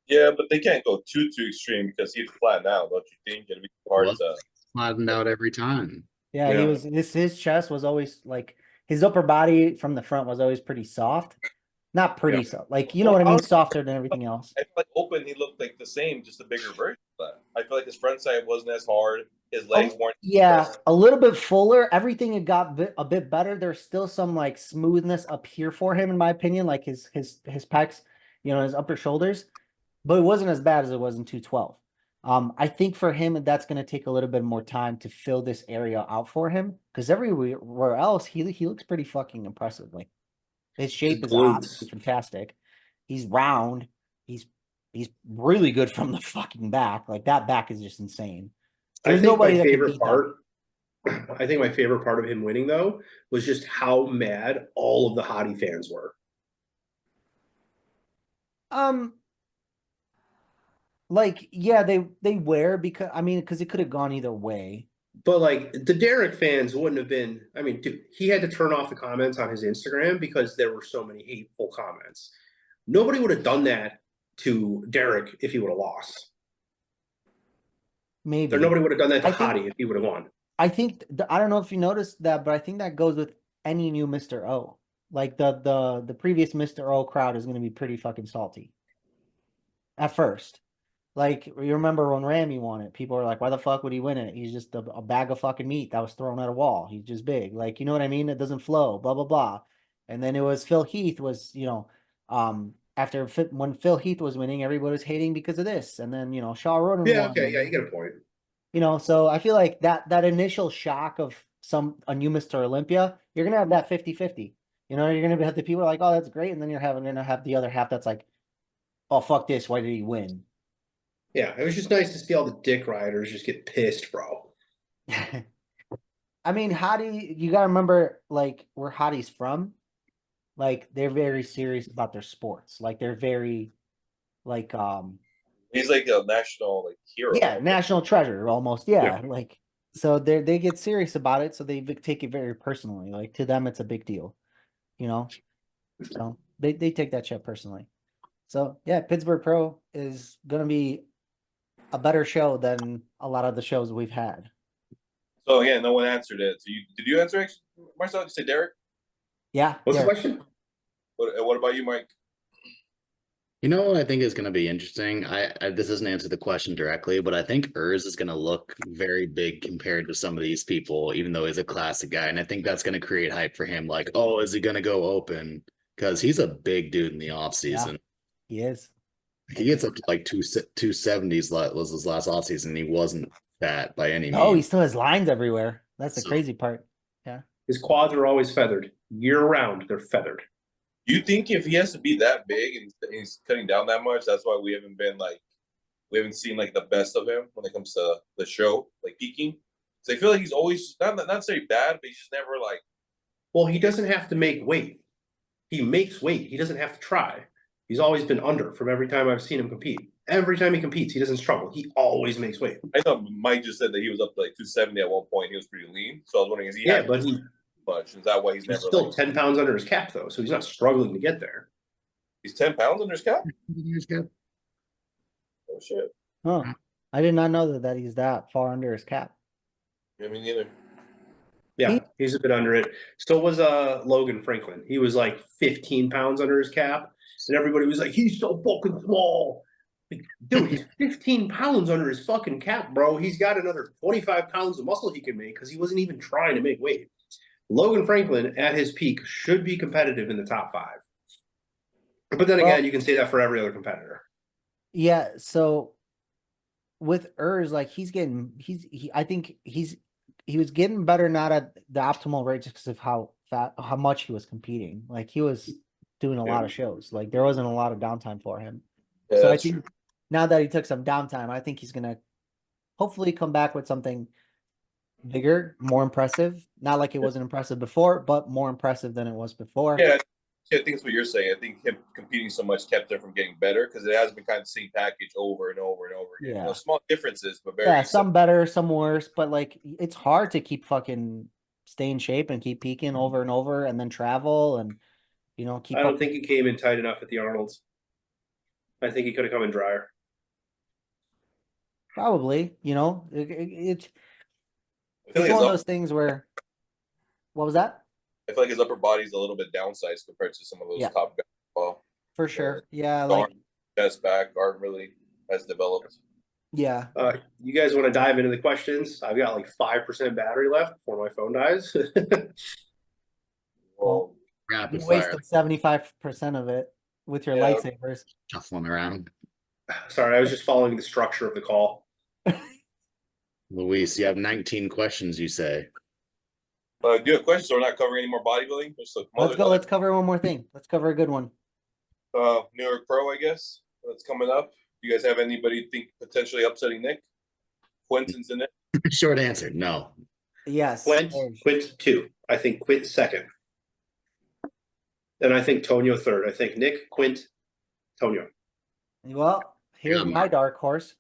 Yeah, but they can't go too extreme because he'd flatten out, don't you think? It'd be hard Well, to flattened out every time. Yeah, Yeah. he was his chest was always like his upper body from the front was always pretty soft. Not pretty Yeah. soft. Like, you know what I mean? Softer than everything else. I feel like open he looked like the same, just a bigger version of that. I feel like his front side wasn't as hard. His legs weren't Yeah, a little bit fuller. Everything had got a bit better. There's still some like smoothness up here for him, in my opinion, like his pecs, his upper shoulders. But it wasn't as bad as it was in 212. I think for him, that's going to take a little bit more time to fill this area out for him because everywhere else, he looks pretty fucking impressive. Like his shape is obviously fantastic. He's round. He's really good from the fucking back. Like that back is just insane. There's nobody that can beat that. I think my favorite part of him winning though was just how mad all of the hottie fans were. Like, yeah, they were because it could have gone either way. But like the Derek fans wouldn't have been. I mean, dude, he had to turn off the comments on his Instagram because there were so many hateful comments. Nobody would have done that to Derek if he would have lost. Maybe. Or nobody would have done that to I think- Hottie if he would have won. I think I don't know if you noticed that, but I think that goes with any new Mr. O. Like the previous Mr. O crowd is gonna be pretty fucking salty. At first. Like, you remember when Ramy won it, people were like, why the fuck would he win it? He's just a bag of fucking meat that was thrown at a wall. He's just big. Like, you know what I mean? It doesn't flow, blah, blah, blah. And then it was Phil Heath was, when Phil Heath was winning, everybody was hating because of this. And then, Shaw Roden Yeah, won. okay, yeah, you get a point. So I feel like that initial shock of a new Mr. Olympia, you're going to have that 50-50. You're going to have the people like, oh, that's great. And then you're going to have the other half that's like, oh, fuck this. Why did he win? Yeah, it was just nice to see all the dick riders just get pissed, bro. I mean, Hottie, you gotta remember, like, where Hottie's from. Like, they're very serious about their sports. Like, they're very, like, He's like a national hero. yeah, national treasure almost. Yeah, Yeah. like, so they get serious about it. So they take it very personally. Like, to them, it's a big deal. So they take that shit personally. So yeah, Pittsburgh Pro is gonna be a better show than a lot of the shows we've had. So yeah, no one answered it. So did you answer, actually, Marcel? Did you say Derek? Yeah. What's the Derek. question? What about you, Mike? You know what I think is going to be interesting? This doesn't answer the question directly, but I think Urs is going to look very big compared to some of these people, even though he's a classic guy. And I think that's going to create hype for him. Like, oh, is he going to go open? Because he's a big dude in the offseason. He is. He gets up to like 270s was his last offseason, and he wasn't fat by any means. Oh, he still has lines everywhere. That's the crazy part. Yeah. His quads are always feathered. Year round, they're feathered. Do you think if he has to be that big and he's cutting down that much, that's why we haven't seen like the best of him when it comes to the show, like peaking? So I feel like he's always not necessarily bad, but he's just never like. Well, he doesn't have to make weight. He makes weight. He doesn't have to try. He's always been under from every time I've seen him compete. Every time he competes, he doesn't struggle. He always makes weight. I know Mike just said that he was up to like 270 at one point. He was pretty lean, so I was wondering, is he? Yeah, but he much. Is that why he's He's never still 10 pounds under his cap, though, so he's not struggling to get there. He's 10 pounds under his cap? Oh, shit. Oh, I did not know that he's that far under his cap. Yeah, me neither. Yeah, he's a bit under it. So was Logan Franklin. He was like 15 pounds under his cap, and everybody was like, he's so fucking small. Like, dude, he's 15 pounds under his fucking cap, bro. He's got another 25 pounds of muscle he can make because he wasn't even trying to make weight. Logan Franklin, at his peak, should be competitive in the top 5. But then again, you can say that for every other competitor. Yeah, so with Urs, like I think he was getting better, not at the optimal rate just because of how much he was competing. Like, he was doing a lot of shows. Like, there wasn't a lot of downtime for him. Yeah, so I think now that he took some downtime, I think he's gonna hopefully come back with something bigger, more impressive. Not like it wasn't impressive before, but more impressive than it was before. Yeah, I think it's what you're saying. I think him competing so much kept him from getting better because it has been kind of the same package over and over and over again. Yeah. Small differences, but very some better, some worse. But like, it's hard to keep fucking stay in shape and keep peaking over and over, and then travel and keep. I don't think he came in tight enough at the Arnold's. I think he could have come in drier. Probably, it's like one of those things where. What was that? I feel like his upper body's a little bit downsized compared to some of those top guys. Well, for sure. Yeah, like chest back aren't really as developed. Yeah. You guys want to dive into the questions? I've got like 5% battery left before my phone dies. Well, you wasted 75% of it with your lightsabers. Shuffling around. Sorry, I was just following the structure of the call. Luis, you have 19 questions, you say. Do you have questions? So we're not covering any more bodybuilding? Let's go. Let's cover one more thing. Let's cover a good one. New York Pro, I guess. That's coming up. Do you guys have anybody think potentially upsetting Nick? Quentin's in it? Short answer, no. Yes. Quint 2. I think Quint 2nd. And I think Tonio 3rd. I think Nick, Quint, Tonio. Well, here's my dark horse.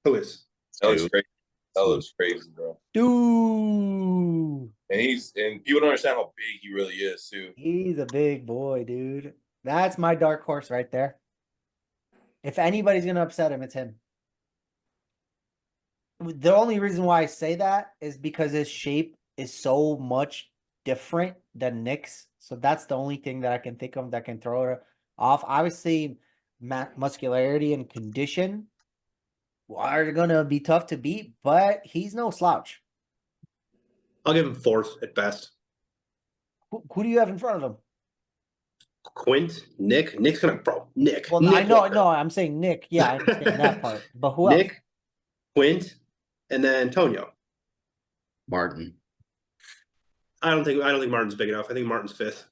Who is? That looks crazy. That looks crazy, bro. Dude. And people don't understand how big he really is, too. He's a big boy, dude. That's my dark horse right there. If anybody's gonna upset him, it's him. The only reason why I say that is because his shape is so much different than Nick's. So that's the only thing that I can think of that can throw it off. Obviously, muscularity and condition are gonna be tough to beat, but he's no slouch. I'll give him fourth at best. Who do you have in front of him? Quint, Nick's gonna Nick. Well, Nick I know, Walker. no, I'm saying Nick. Yeah, I understand that part. But who else? Nick, Quint, and then Tonio. Martin. I don't think Martin's big enough. I think Martin's fifth.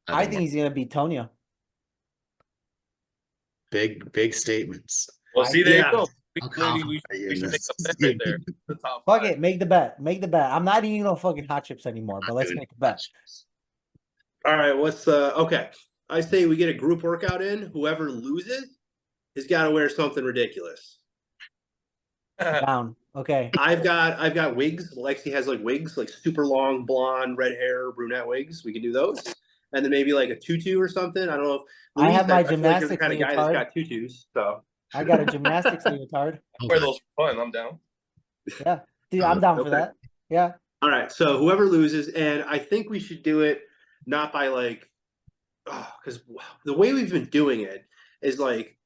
I think he's gonna beat Tonio. Big statements. Well, see, there Yeah. you go. How We confident are you should in make this a bet right there. The top Fuck five. it, make the bet. Make the bet. I'm not eating no fucking hot chips anymore, but let's make a bet. All right, what's okay? I say we get a group workout in. Whoever loses has got to wear something ridiculous. Down. Okay. I've got wigs. Lexi has like wigs, like super long blonde, red hair, brunette wigs. We can do those, and then maybe like a tutu or something. I don't know if I have my feel like you're the gymnastics kind of guy that's leotard. got tutus. So I got a gymnastics leotard. Wear those for fun. I'm down. Yeah. Dude, I'm down for Okay. that. Yeah. all right, so whoever loses, and I think we should do it not by like, because the way we've been doing it is like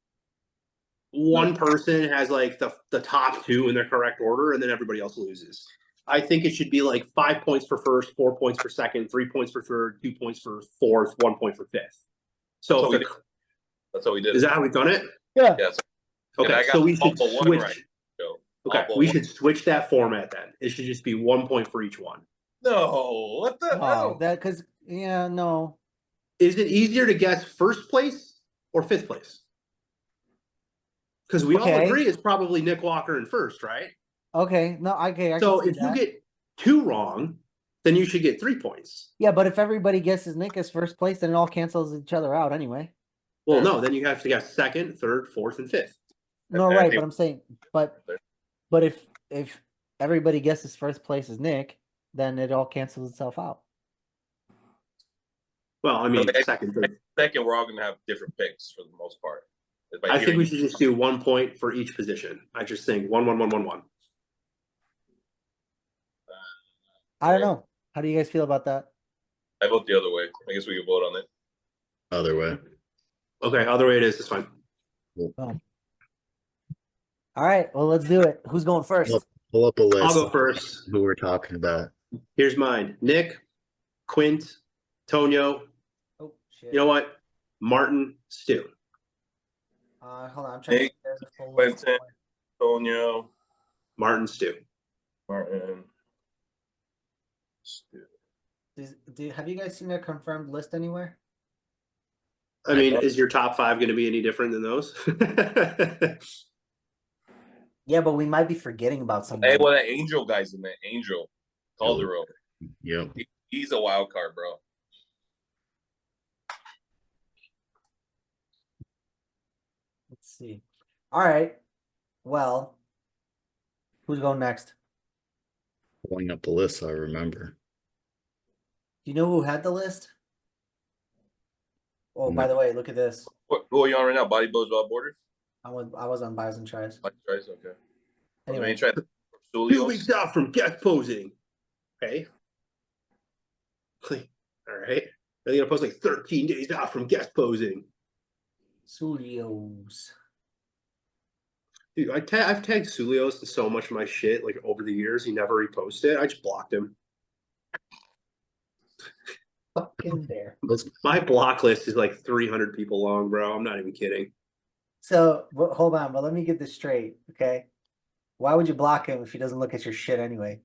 one person has like the top two in their correct order, and then everybody else loses. I think it should be like 5 points for first, 4 points for second, 3 points for third, 2 points for fourth, 1 point for fifth. So That's how we did. is that how we've done it? Yeah. Yes. And Okay, I got so we should almost one switch. right, Joe. Okay, Almost we one. should switch that format then. It should just be 1 point for each one. No, what the Oh, hell? that because no. Is it easier to guess first place or fifth place? Because we all Okay. agree it's probably Nick Walker in first, right? Okay. No, okay, I So can if see you that. get 2 wrong, then you should get 3 points. Yeah, but if everybody guesses Nick as first place, then it all cancels each other out anyway. Well, no, then you have to guess second, third, fourth, and fifth. No, I right, think- but I'm saying but if everybody guesses first place is Nick, then it all cancels itself out. Well, I mean, Okay. second, third. Second, we're all gonna have different picks for the most part. It's by I think hearing- we should just do 1 point for each position. I just think 1, 1, 1, 1, 1. I don't know. How do you guys feel about that? I vote the other way. I guess we can vote on it. Other way. Okay, other way it is. It's fine. All right, well, let's do it. Who's going first? Pull up a list. I'll go first. Who we're talking about. Here's mine: Nick, Quint, Tonio. Oh shit. You know what? Martin, Stu. Hold on, I'm trying Nick, to there's a full list. Quentin. Antonio, Martin, Stu. Martin. Have you guys seen a confirmed list anywhere? I mean, is your top 5 going to be any different than those? Yeah, but we might be forgetting about something. Hey, well, that Angel guy's in there. Angel Calderon. Yep. He's a wild card, bro. Let's see. All right. Well, who's going next? Pulling up the list so I remember. Do you know who had the list? Oh, by No. the way, look at this. Who are you on right now? Bodybuilders Without Borders? I was on Buys and Tries. Like, tries, okay. Anyway, Try 2 Studios. weeks out from guest posing. Okay. All right. They're going to post like 13 days out from guest posing. Sulios. Dude, I've tagged Sulios in so much of my shit like over the years. He never reposted. I just blocked him. Fucking there. My block list is like 300 people long, bro. I'm not even kidding. So, hold on, but let me get this straight, okay? Why would you block him if he doesn't look at your shit anyway?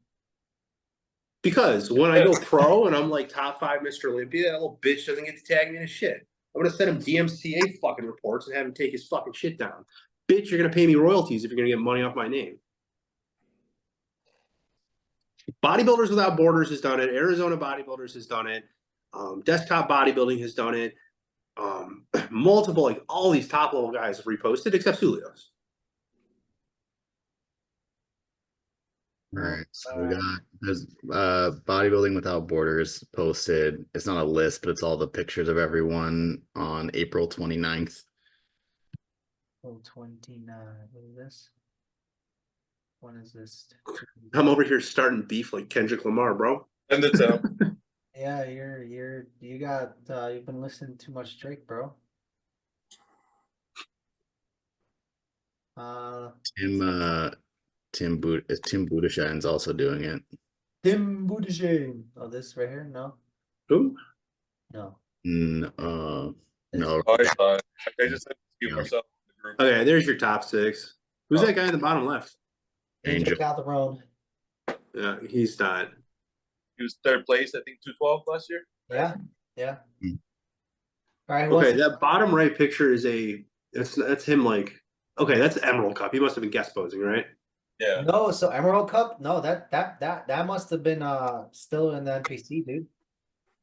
Because when I go pro and I'm like top 5 Mr. Olympia, that little bitch doesn't get to tag me in his shit. I'm gonna send him DMCA fucking reports and have him take his fucking shit down. Bitch, you're gonna pay me royalties if you're gonna get money off my name. Bodybuilders Without Borders has done it. Arizona Bodybuilders has done it. Desktop Bodybuilding has done it. Multiple, like all these top level guys have reposted except Sulios. All right. So we got there's Bodybuilding Without Borders posted. It's not a list, but it's all the pictures of everyone on April 29th. Oh, 29. What is this? When is this? I'm over here starting beef like Kendrick Lamar, bro. Send it to him. Yeah, you've been listening too much Drake, bro. Tim Tim Budashine's also doing it. Tim Budashine. Oh, this right here? No, Who? no. No. Oh, I saw it. I just said to Yeah. myself in the group. Okay, there's your top 6. Who's that guy in the bottom left? Angel Angel. Calderon. Yeah, he's not. He was third place, I think, 212 last year. Yeah, yeah. Hmm. All right. Okay, that bottom right picture is that's him like. Okay, that's Emerald Cup. He must have been guest posing, right? Yeah. No, so Emerald Cup. No, that must have been still in the NPC, dude.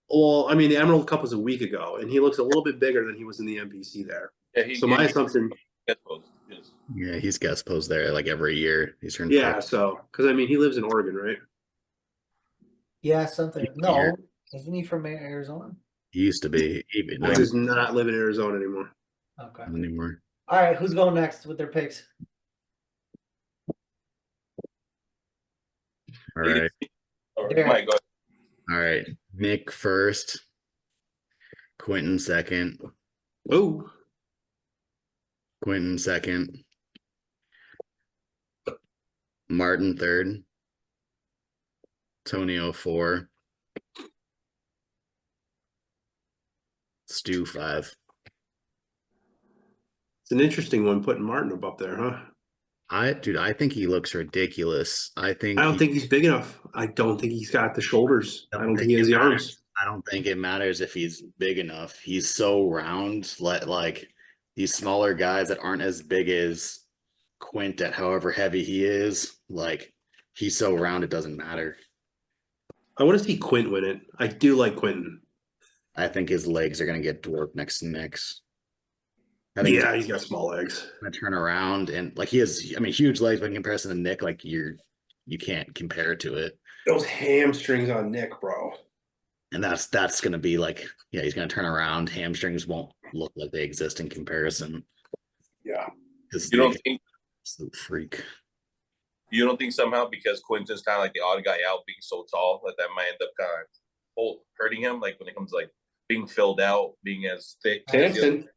Well, I mean, the Emerald Cup was a week ago, and he looks a little bit bigger than he was in the NPC there. Yeah, So my assumption, guest posed. Yes. Yeah, he's guest posed there like every year. He's turned yeah. So, because I mean, he lives in Oregon, right? Yeah, something. Here. No, isn't he from Arizona? He used to be even He does not live in Arizona anymore. Okay. not anymore. All right, who's going next with their picks? All right. All right, Derek. Mike, go ahead. All right. Nick first. Quentin second. Oh, Quentin second. Martin third. Tonio 4. Stu 5. it's an interesting one putting Martin up there, huh? I think he looks ridiculous. I don't think he's big enough. I don't think he's got the shoulders. I don't think he has the arms. I don't think it matters if he's big enough. He's so round, like these smaller guys that aren't as big as Quint at however heavy he is, like he's so round it doesn't matter. I want to see Quint win it. I do like Quentin. I think his legs are gonna get dwarfed next to Nick's. I think Yeah, he's got small legs. gonna turn around and like he has, I mean, huge legs, but in comparison to Nick, like you can't compare to it. Those hamstrings on Nick, bro. And that's gonna be like, yeah, he's gonna turn around. Hamstrings won't look like they exist in comparison. Yeah. Because You don't think absolute freak. you don't think somehow because Quinton's kind of like the odd guy out being so tall that might end up kind of hurting him, like when it comes to like being filled out, being as thick. Samson.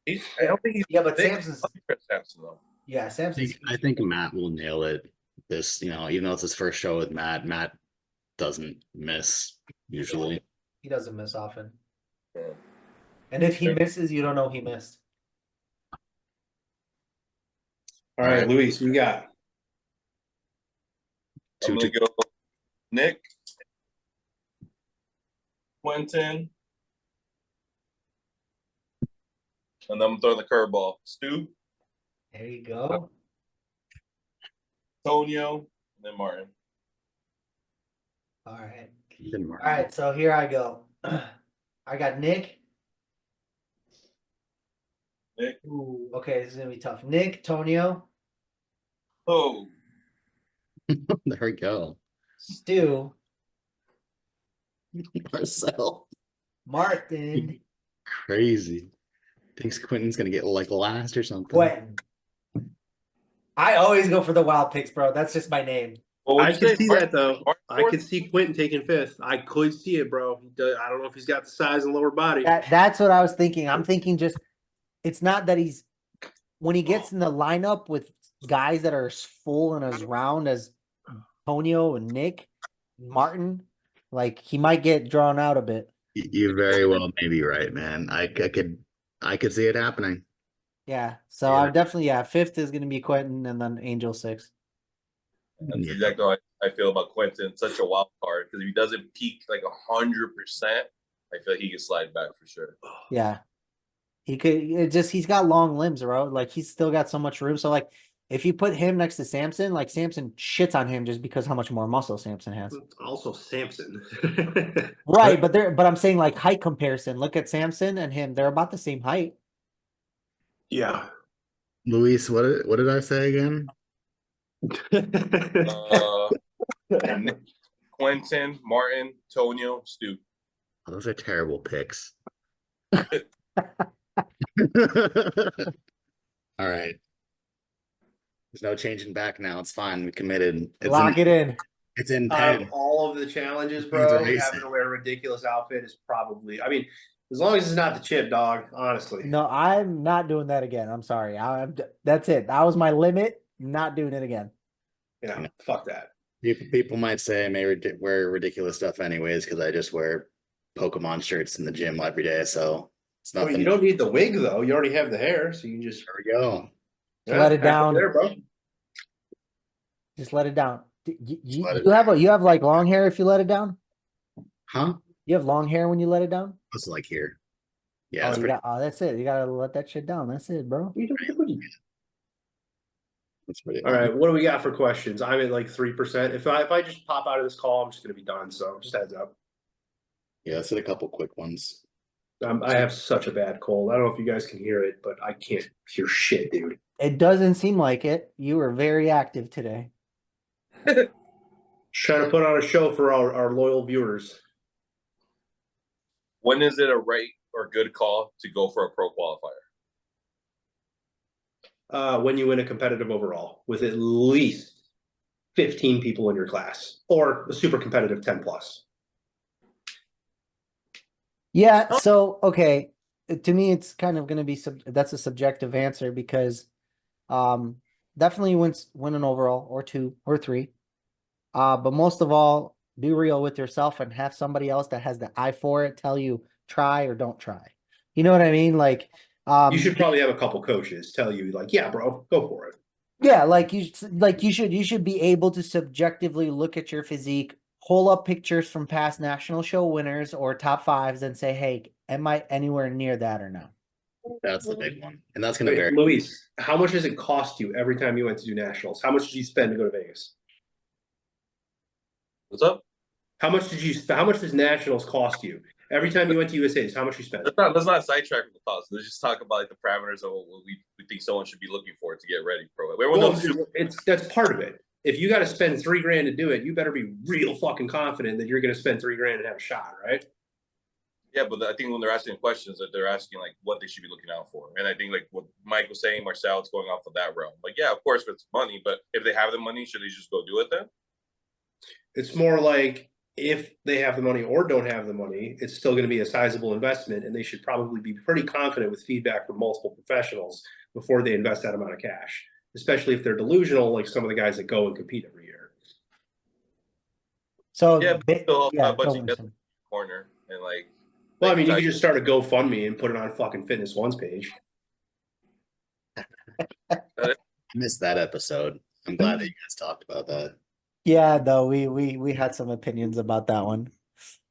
I don't think he's Yeah, but thick. Samson's. Samson though. Yeah, Samson's. I think Matt will nail it. This, even though it's his first show with Matt doesn't miss usually. He doesn't miss often. Yeah. And if he misses, you don't know he missed. All right, Luis, you got. I'm gonna go Nick, Quentin, and then I'm throwing the curveball. Stu, There you go. Tonio, and then Martin. All right. All All right, so here I go. I got Nick. Nick. Ooh, okay, this is gonna be tough. Nick, Tonio, Oh, There we go. Stu, Marcel. Martin, Crazy. Thinks Quentin's gonna get like last or something. Quentin. I always go for the wild picks, bro. That's just my name. I can see Martin, that though. Martin I can see Quentin taking 5th. I could see it, bro. I don't know if he's got the size and lower body. That's what I was thinking. I'm thinking just it's not that he's when he gets in the lineup with guys that are as full and as round as Tonio and Nick, Martin, like he might get drawn out a bit. You very well may be right, man. I could see it happening. Yeah. So Yeah. I'm definitely 5th is gonna be Quentin and then Angel 6. That's Yeah. exactly how I feel about Quentin. Such a wild card because if he doesn't peak like 100%, I feel like he can slide back for sure. Yeah. He could he's got long limbs, bro. Like he's still got so much room. So like if you put him next to Samson, like Samson shits on him just because how much more muscle Samson has. Also, Samson. Right, but I'm saying like height comparison. Look at Samson and him; they're about the same height. Yeah. Luis, what did I say again? Nick, Quentin, Martin, Tonio, Stu. Oh, those are terrible picks. All right. There's no changing back now. It's fine. We committed. Lock it in. It's in Out of 10. all of the challenges, It's bro, having racing. to wear a ridiculous outfit is probably. I mean, as long as it's not the chip dog, honestly. No, I'm not doing that again. I'm sorry. That's it. That was my limit. Not doing it again. Yeah, You know. fuck that. People might say I may wear ridiculous stuff anyways because I just wear Pokemon shirts in the gym every day. So it's I mean, nothing. you don't need the wig though. You already have the hair, so you can just There we go. Let it halfway down. there, bro. Just let it down. You, let it you have you have like long hair if you let it down? Huh? You have long hair when you let it down? It's like here. Yeah, Oh, it's you pretty. got, oh, that's it. You gotta let that shit down. That's it, bro. It's pretty. All right, what do we got for questions? I'm at like 3%. If I just pop out of this call, I'm just gonna be done. So just heads up. Yeah, let's hit a couple quick ones. I have such a bad cold. I don't know if you guys can hear it, but I can't hear shit, dude. It doesn't seem like it. You were very active today. Just trying to put on a show for our loyal viewers. When is it a right or good call to go for a pro qualifier? When you win a competitive overall with at least 15 people in your class or a super competitive 10 plus. Yeah, so okay. To me, it's kind of gonna be that's a subjective answer because definitely win an overall or 2 or 3. But most of all, be real with yourself and have somebody else that has the eye for it tell you try or don't try. You know what I mean? Like You should probably have a couple coaches tell you, like, yeah, bro, go for it. yeah, you should be able to subjectively look at your physique, pull up pictures from past national show winners or top 5s and say, hey, am I anywhere near that or no? That's the big one, and that's gonna Wait, vary. Luis, how much does it cost you every time you went to do nationals? How much did you spend to go to Vegas? What's up? How much does nationals cost you? Every time you went to USA's, how much you spent? Let's not sidetrack the cost. Let's just talk about like the parameters of what we think someone should be looking for to get ready pro. Everyone Well, knows that's part of it. If you got to spend $3,000 to do it, you better be real fucking confident that you're going to spend $3,000 and have a shot, right? Yeah, but I think when they're asking questions, that they're asking like what they should be looking out for, and I think like what Mike was saying, Marcel, it's going off of that realm. Like, yeah, of course, it's money, but if they have the money, should they just go do it then? It's more like if they have the money or don't have the money, it's still going to be a sizable investment, and they should probably be pretty confident with feedback from multiple professionals before they invest that amount of cash, especially if they're delusional, like some of the guys that go and compete every year. So Yeah, but still yeah, a bunch go of on, guys son. in the corner and like. Well, I mean, you could just start a GoFundMe and put it on fucking Fitness One's page. I missed that episode. I'm glad that you guys talked about that. Yeah, no, we had some opinions about that one.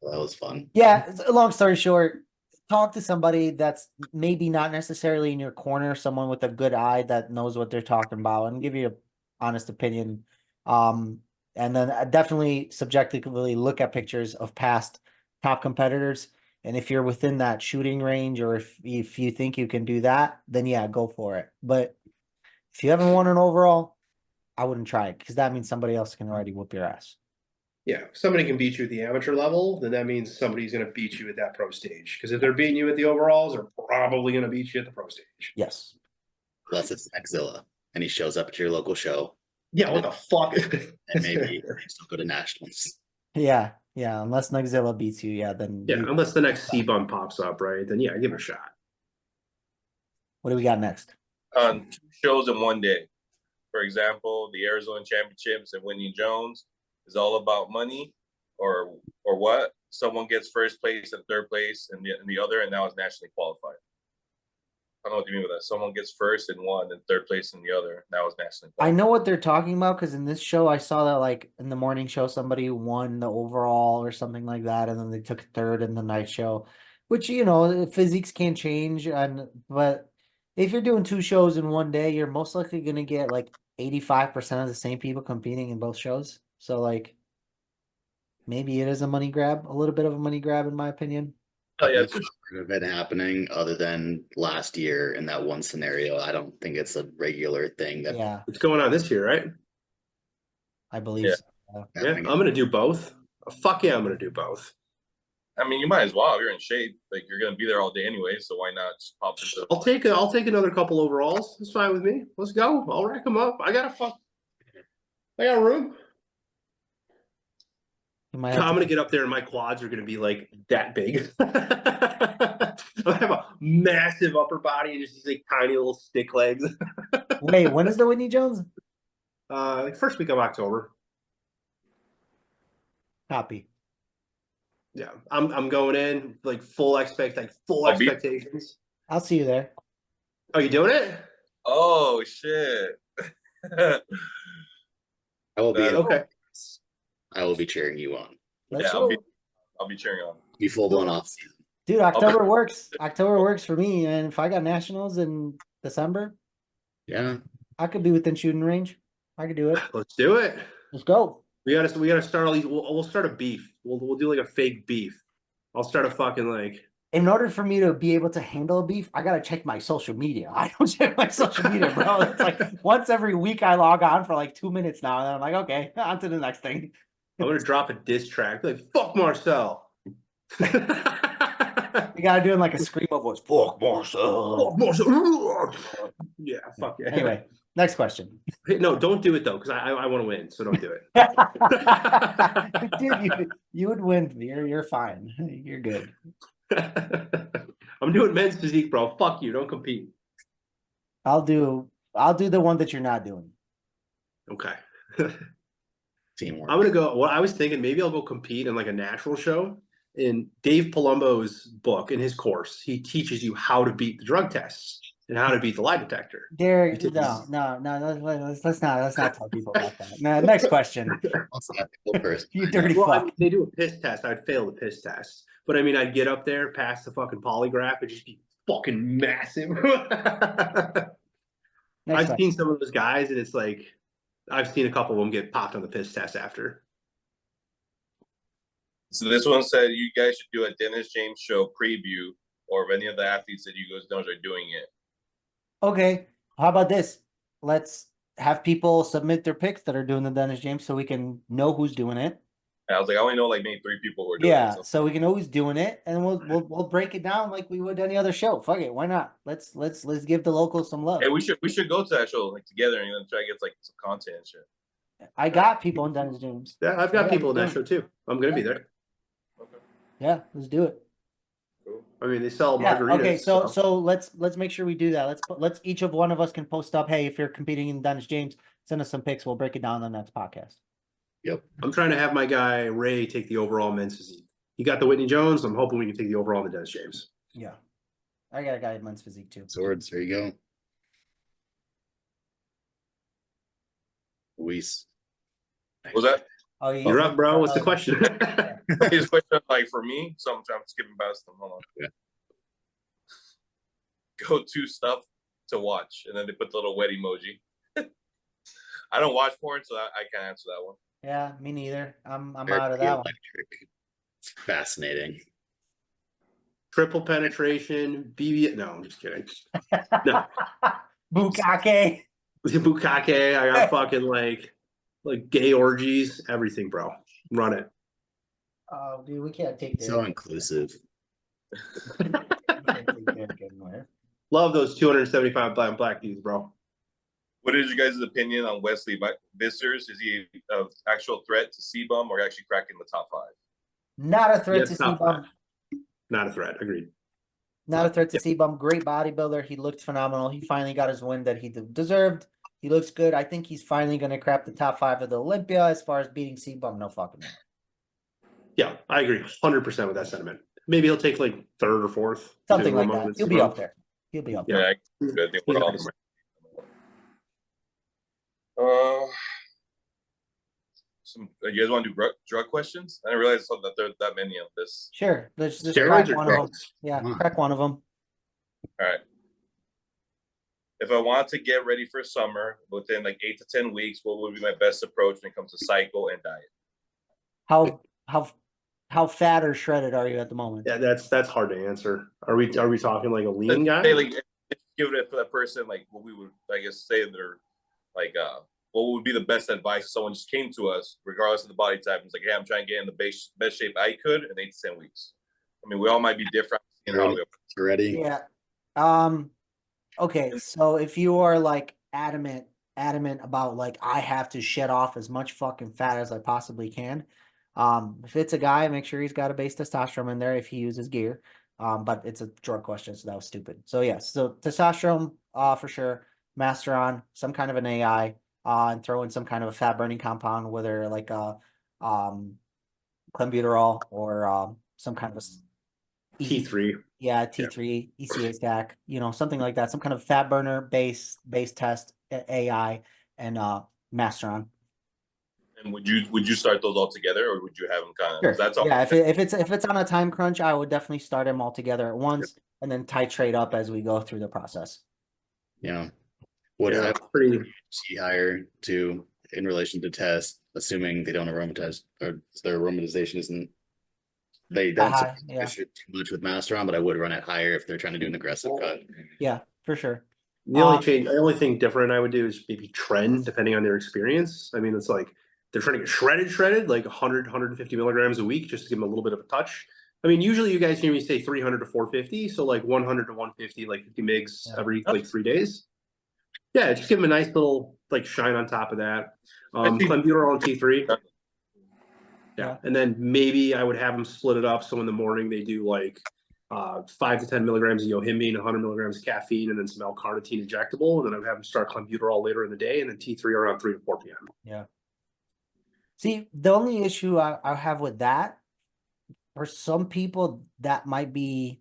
That was fun. Yeah, long story short, talk to somebody that's maybe not necessarily in your corner, someone with a good eye that knows what they're talking about and give you an honest opinion. And then definitely subjectively look at pictures of past top competitors. And if you're within that shooting range or if you think you can do that, then yeah, go for it. But if you haven't won an overall, I wouldn't try it because that means somebody else can already whoop your ass. Yeah, if somebody can beat you at the amateur level, then that means somebody's going to beat you at that pro stage. Because if they're beating you at the overalls, they're probably going to beat you at the pro stage. Yes. Unless it's Maxilla and he shows up at your local show. Yeah, what the fuck? And maybe they still go to nationals. Yeah. Yeah. Unless Nugzilla beats you, yeah, then Yeah, unless the next C-bum pops up, right? Then yeah, give it a shot. What do we got next? On 2 shows in one day. For example, the Arizona Championships and Winnie Jones is all about money, or what? Someone gets first place and third place and the other, and now is nationally qualified. I don't know what you mean with that. Someone gets first in one and third place in the other. Now is nationally qualified. I know what they're talking about because in this show, I saw that like in the morning show, somebody won the overall or something like that, and then they took third in the night show, which you know physiques can change, but if you're doing 2 shows in one day, you're most likely gonna get like 85% of the same people competing in both shows. So like maybe it is a money grab, a little bit of a money grab in my opinion. Oh, yeah, I've never heard of it happening other than last year in that one scenario. I don't think it's a regular thing that Yeah, It's going on this year, right? I believe Yeah. so. Yeah, I'm going to do both. Fuck yeah, I'm going to do both. I mean, you might as well. You're in shape. Like, you're going to be there all day anyway, so why not just pop into I'll take another couple overalls. It's fine with me. Let's go. I'll rack them up. I got room. You might I'm have gonna to. get up there and my quads are gonna be like that big. I have a massive upper body and just these like tiny little stick legs. Wait, when is the Whitney Jones? Like first week of October. Copy. Yeah, I'm going in like full I'll be- expectations. I'll see you there. Are you doing it? Oh shit. I will be. Okay. I will be cheering you on. Let's Yeah, go. I'll be cheering on. Be full blown off season. Dude, October works. October works for me. And if I got nationals in December, Yeah. I could be within shooting range. I could do it. Let's do it. Let's go. We gotta start all these. We'll start a beef. We'll do like a fake beef. I'll start a fucking like. In order for me to be able to handle a beef, I gotta check my social media. I don't check my social media, bro. It's like once every week I log on for like 2 minutes now, and then I'm like, okay, on to the next thing. I'm gonna drop a diss track. Be like fuck Marcel. You gotta do it in like a scream of voice. Fuck Marcel. Fuck Marcel. Yeah, fuck yeah. Anyway, next question. No, don't do it though, because I want to win. So don't do it. Dude, you would win. You're fine. You're good. I'm doing men's physique, bro. Fuck you. Don't compete. I'll do the one that you're not doing. Okay. Teamwork. I'm gonna go. Well, I was thinking maybe I'll go compete in like a natural show. In Dave Palumbo's book, in his course, he teaches you how to beat the drug tests and how to beat the lie detector. Derek, no. Let's not tell people about that. Now, next question. You dirty Well, I fuck. mean, they do a piss test. I'd fail the piss test, but I mean, I'd get up there, pass the fucking polygraph, and just be fucking massive. Next I've question. seen some of those guys, and it's like I've seen a couple of them get popped on the piss test after. So this one said you guys should do a Dennis James show preview, or if any of the athletes that you guys know are doing it. Okay, how about this? Let's have people submit their picks that are doing the Dennis James so we can know who's doing it. And I was like, I only know like maybe 3 people who are doing Yeah, it. so we can know who's doing it, and we'll break it down like we would any other show. Fuck it, why not? Let's give the locals some love. Hey, we should go to that show like together and then try to get like some content and shit. I got people in Dennis James. Yeah, I've got Yeah, people in that let's show do too. I'm gonna be there. Okay. Yeah, let's do it. Cool. I mean, they sell Yeah, margaritas. okay, so let's make sure we do that. Let's each of one of us can post up. Hey, if you're competing in Dennis James, send us some pics. We'll break it down on the next podcast. Yep. I'm trying to have my guy Ray take the overall men's physique. He got the Whitney Jones. I'm hoping we can take the overall in the Dennis James. Yeah, I got a guy in men's physique too. Swords. There you go. Luis. What was that? Oh, You're up, bro. What's the question? His question like for me, so I'm skipping past them. Hold on. Yeah. Go to stuff to watch, and then they put the little wet emoji. I don't watch porn, so I can't answer that one. Yeah, me neither. I'm Very out of that one. electric. Fascinating. Triple penetration, BB. No, I'm just kidding. No. Bukake. Bukake. I got fucking like gay orgies, everything, bro. Run it. Oh, dude, we can't take So inclusive. Love those 275 black dudes, bro. What is your guys' opinion on Wesley Vissers? Is he an actual threat to C-Bum or actually cracking the top 5? Not a threat Yes, to top C-Bum. Not a threat. Agreed. Not a threat to C-Bum. Great bodybuilder. He looked phenomenal. He finally got his win that he deserved. He looks good. I think he's finally going to crack the top 5 of the Olympia. As far as beating C-Bum, no fucking way. Yeah, I agree 100% with that sentiment. Maybe he'll take like 3rd or 4th. Something like that. He'll be up there. He'll be up there. Yeah, I think we're all the same. You guys want to do drug questions? I didn't realize that there are that many of this. Sure. Let's just Steroids crack or one of them. drugs? Yeah, Huh. crack one of them. All right. If I want to get ready for summer within like 8 to 10 weeks, what would be my best approach when it comes to cycle and diet? How fat or shredded are you at the moment? Yeah, that's hard to answer. Are we talking like a lean guy? Say, like, give it for that person, like what we would, I guess, say they're like, what would be the best advice if someone just came to us, regardless of the body type, and was like, hey, I'm trying to get in the best shape I could in 8 to 10 weeks. I mean, we all might be different. You know, You ready? Yeah. Okay, so if you are like adamant about like I have to shed off as much fucking fat as I possibly can, If it's a guy, make sure he's got a base testosterone in there if he uses gear. But it's a drug question, so that was stupid. So yes, so testosterone, for sure. Masteron, some kind of an AI, and throw in some kind of a fat burning compound, whether like a clenbuterol or some kind of a T3. yeah, T3, ECA stack, something like that, some kind of fat burner base test AI and Masteron. And would you start those all together, or would you have them kind of? Sure. That's all. Yeah, if it's on a time crunch, I would definitely start them all together at once and then titrate up as we go through the process. Yeah. Would Yeah, I pretty. see higher too in relation to test, assuming they don't aromatize or their aromatization isn't they don't High, yeah. push it too much with Masteron, but I would run it higher if they're trying to do an aggressive cut. Yeah, for sure. The only thing different I would do is maybe trend, depending on their experience. I mean, it's like they're trying to get shredded, like 100, 150 milligrams a week just to give them a little bit of a touch. I mean, usually you guys hear me say 300 to 450, so like 100 to 150, like 50 migs every like 3 days. Yeah, just give them a nice little like shine on top of that. Clenbuterol and T3. Yeah, and then maybe I would have them split it up. So in the morning they do like 5 to 10 milligrams of yohimbine, 100 milligrams of caffeine, and then some L-carnitine injectable. And then I would have them start clenbuterol later in the day, and then T3 around 3 to 4 p.m. Yeah. See, the only issue I have with that, for some people, that might be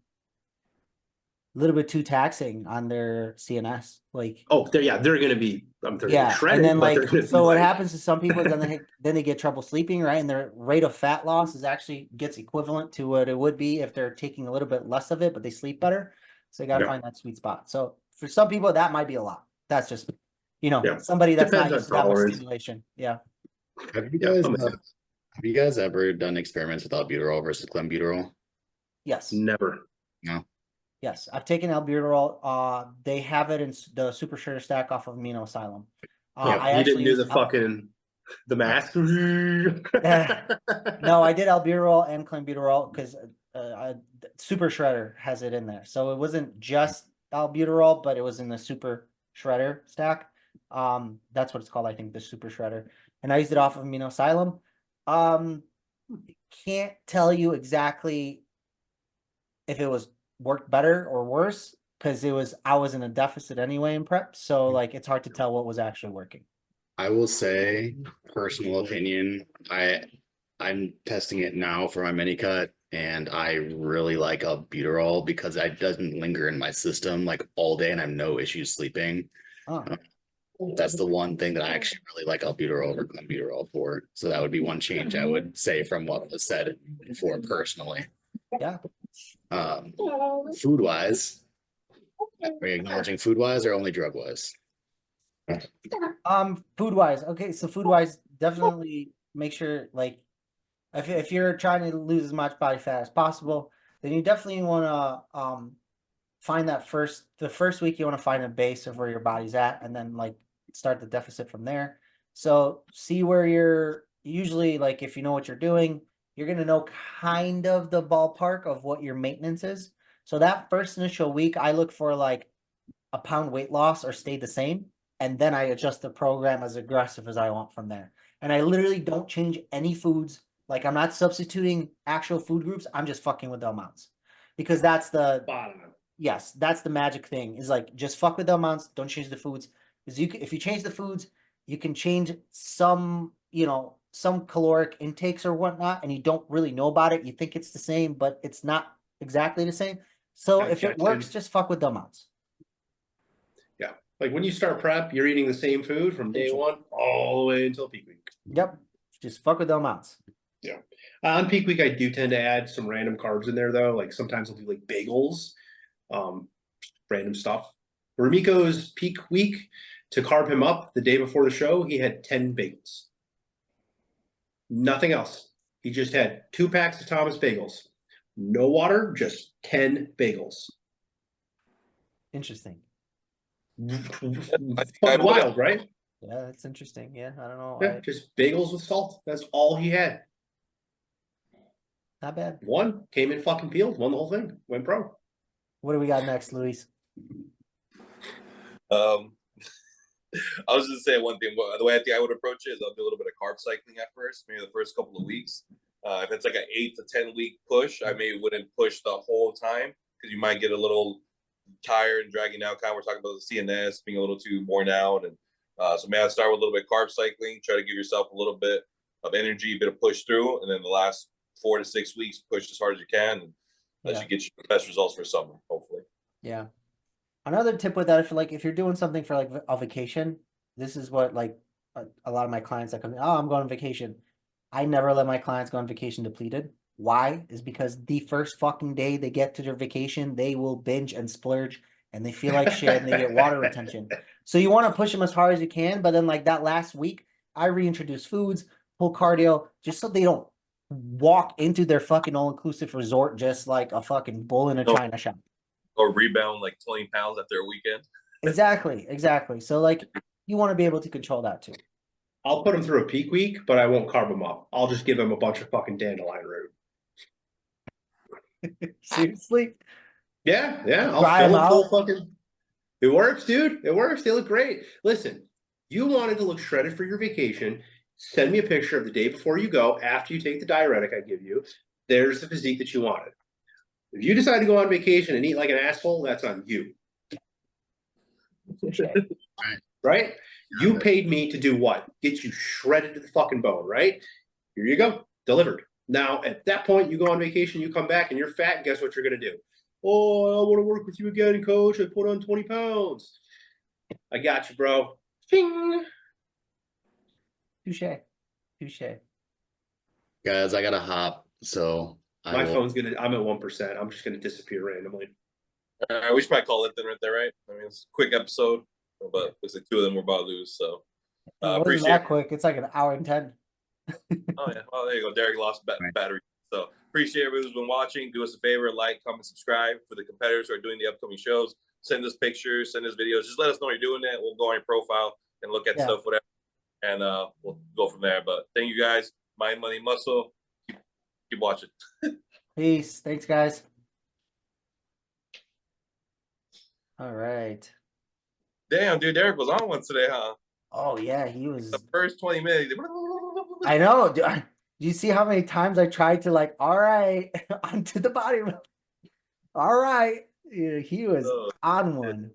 a little bit too taxing on their CNS. Like, they're going to be yeah, shredded, and then but like, so what happens to some people is then they get trouble sleeping, right? And their rate of fat loss is actually gets equivalent to what it would be if they're taking a little bit less of it, but they sleep better. So you got to find that sweet spot. So for some people, that might be a lot. That's just, somebody that's not used to that much stimulation. Yeah. Have you guys ever done experiments with albuterol versus clenbuterol? Yes. Never. No. Yes, I've taken albuterol. They have it in the super shredder stack off of Amino Asylum. I didn't do the math. No, I did albuterol and clenbuterol because super shredder has it in there. So it wasn't just albuterol, but it was in the super shredder stack. That's what it's called, I think, the super shredder. And I used it off of Amino Asylum. Can't tell you exactly if it was worked better or worse because I was in a deficit anyway in prep, so like it's hard to tell what was actually working. I will say, personal opinion, I'm testing it now for my mini cut, and I really like albuterol because it doesn't linger in my system like all day, and I have no issues sleeping. That's the one thing that I actually really like albuterol over clenbuterol for. So that would be one change I would say from what was said before personally. Yeah. Food wise, are you acknowledging food wise or only drug wise? Food wise, okay. So food wise, definitely make sure like if you're trying to lose as much body fat as possible, then you definitely want to find the first week you want to find a base of where your body's at, and then like start the deficit from there. So see where you're usually like if you know what you're doing. You're going to know kind of the ballpark of what your maintenance is. So that first initial week, I look for like a pound weight loss or stay the same. And then I adjust the program as aggressive as I want from there. And I literally don't change any foods. Like I'm not substituting actual food groups. I'm just fucking with the amounts because that's the bottom. Yes, that's the magic thing is like just fuck with the amounts. Don't change the foods because if you change the foods, you can change some, some caloric intakes or whatnot, and you don't really know about it. You think it's the same, but it's not exactly the same. So if it works, just fuck with the amounts. Yeah. Like when you start prep, you're eating the same food from day one all the way until peak week. Yep. Just fuck with the amounts. Yeah. On peak week, I do tend to add some random carbs in there though. Like sometimes I'll do like bagels, random stuff. Ramiko's peak week, to carb him up the day before the show, he had 10 bagels. Nothing else. He just had 2 packs of Thomas bagels. No water, just 10 bagels. Interesting. Wild, right? Yeah, that's interesting. Yeah, I don't know. Yeah, just bagels with salt. That's all he had. Not bad. One came in fucking peeled, won the whole thing, went pro. What do we got next, Luis? I was just saying one thing. The way I think I would approach it is I'll do a little bit of carb cycling at first, maybe the first couple of weeks. If it's like an 8 to 10 week push, I maybe wouldn't push the whole time because you might get a little tired and dragging out. Kind of we're talking about the CNS being a little too worn out, and so maybe I'll start with a little bit of carb cycling. Try to give yourself a little bit of energy, a bit of push through, and then the last 4 to 6 weeks, push as hard as you can, and that should get you the best results for summer, hopefully. Yeah. Another tip with that, if you're doing something for like a vacation, this is what like a lot of my clients that come, oh, I'm going on vacation. I never let my clients go on vacation depleted. Why? Is because the first fucking day they get to their vacation, they will binge and splurge and they feel like shit and they get water retention. So you want to push them as hard as you can, but then like that last week, I reintroduce foods, full cardio, just so they don't walk into their fucking all-inclusive resort just like a fucking bull in a china shop. Or rebound like 20 pounds after a weekend. Exactly. So like you want to be able to control that too. I'll put them through a peak week, but I won't carb them up. I'll just give them a bunch of fucking dandelion root. Seriously? Yeah. I'll Dry fill them them full out? fucking. It works, dude. It works. They look great. Listen, you wanted to look shredded for your vacation. Send me a picture of the day before you go, after you take the diuretic I give you. There's the physique that you wanted. If you decide to go on vacation and eat like an asshole, that's on you. Right? You paid me to do what? Get you shredded to the fucking bone, right? Here you go. Delivered. Now, at that point, you go on vacation, you come back, and you're fat, and guess what you're going to do? Oh, I want to work with you again, coach. I put on 20 pounds. I got you, bro. Fing. Touche. Guys, I gotta hop, so My phone's I'm at 1%. I'm just gonna disappear randomly. We should probably call it then right there, right? I mean, it's a quick episode, but looks like 2 of them we're about to lose. So It wasn't appreciate that quick. It's like an hour and 10. Oh yeah, well there you go. Derek lost battery. So appreciate everyone who's been watching. Do us a favor, like, comment, subscribe. For the competitors who are doing the upcoming shows, send us pictures, send us videos. Just let us know you're doing that. We'll go on your profile and look at stuff, whatever, and we'll go from there. But thank you guys. Mind, money, muscle. Keep watching. Peace. Thanks, guys. All right. Damn, dude, Derek was on one today, huh? Oh yeah, he was. The first 20 minutes. I know. Do you see how many times I tried to like? All right, onto the body. All right, yeah, he was on one.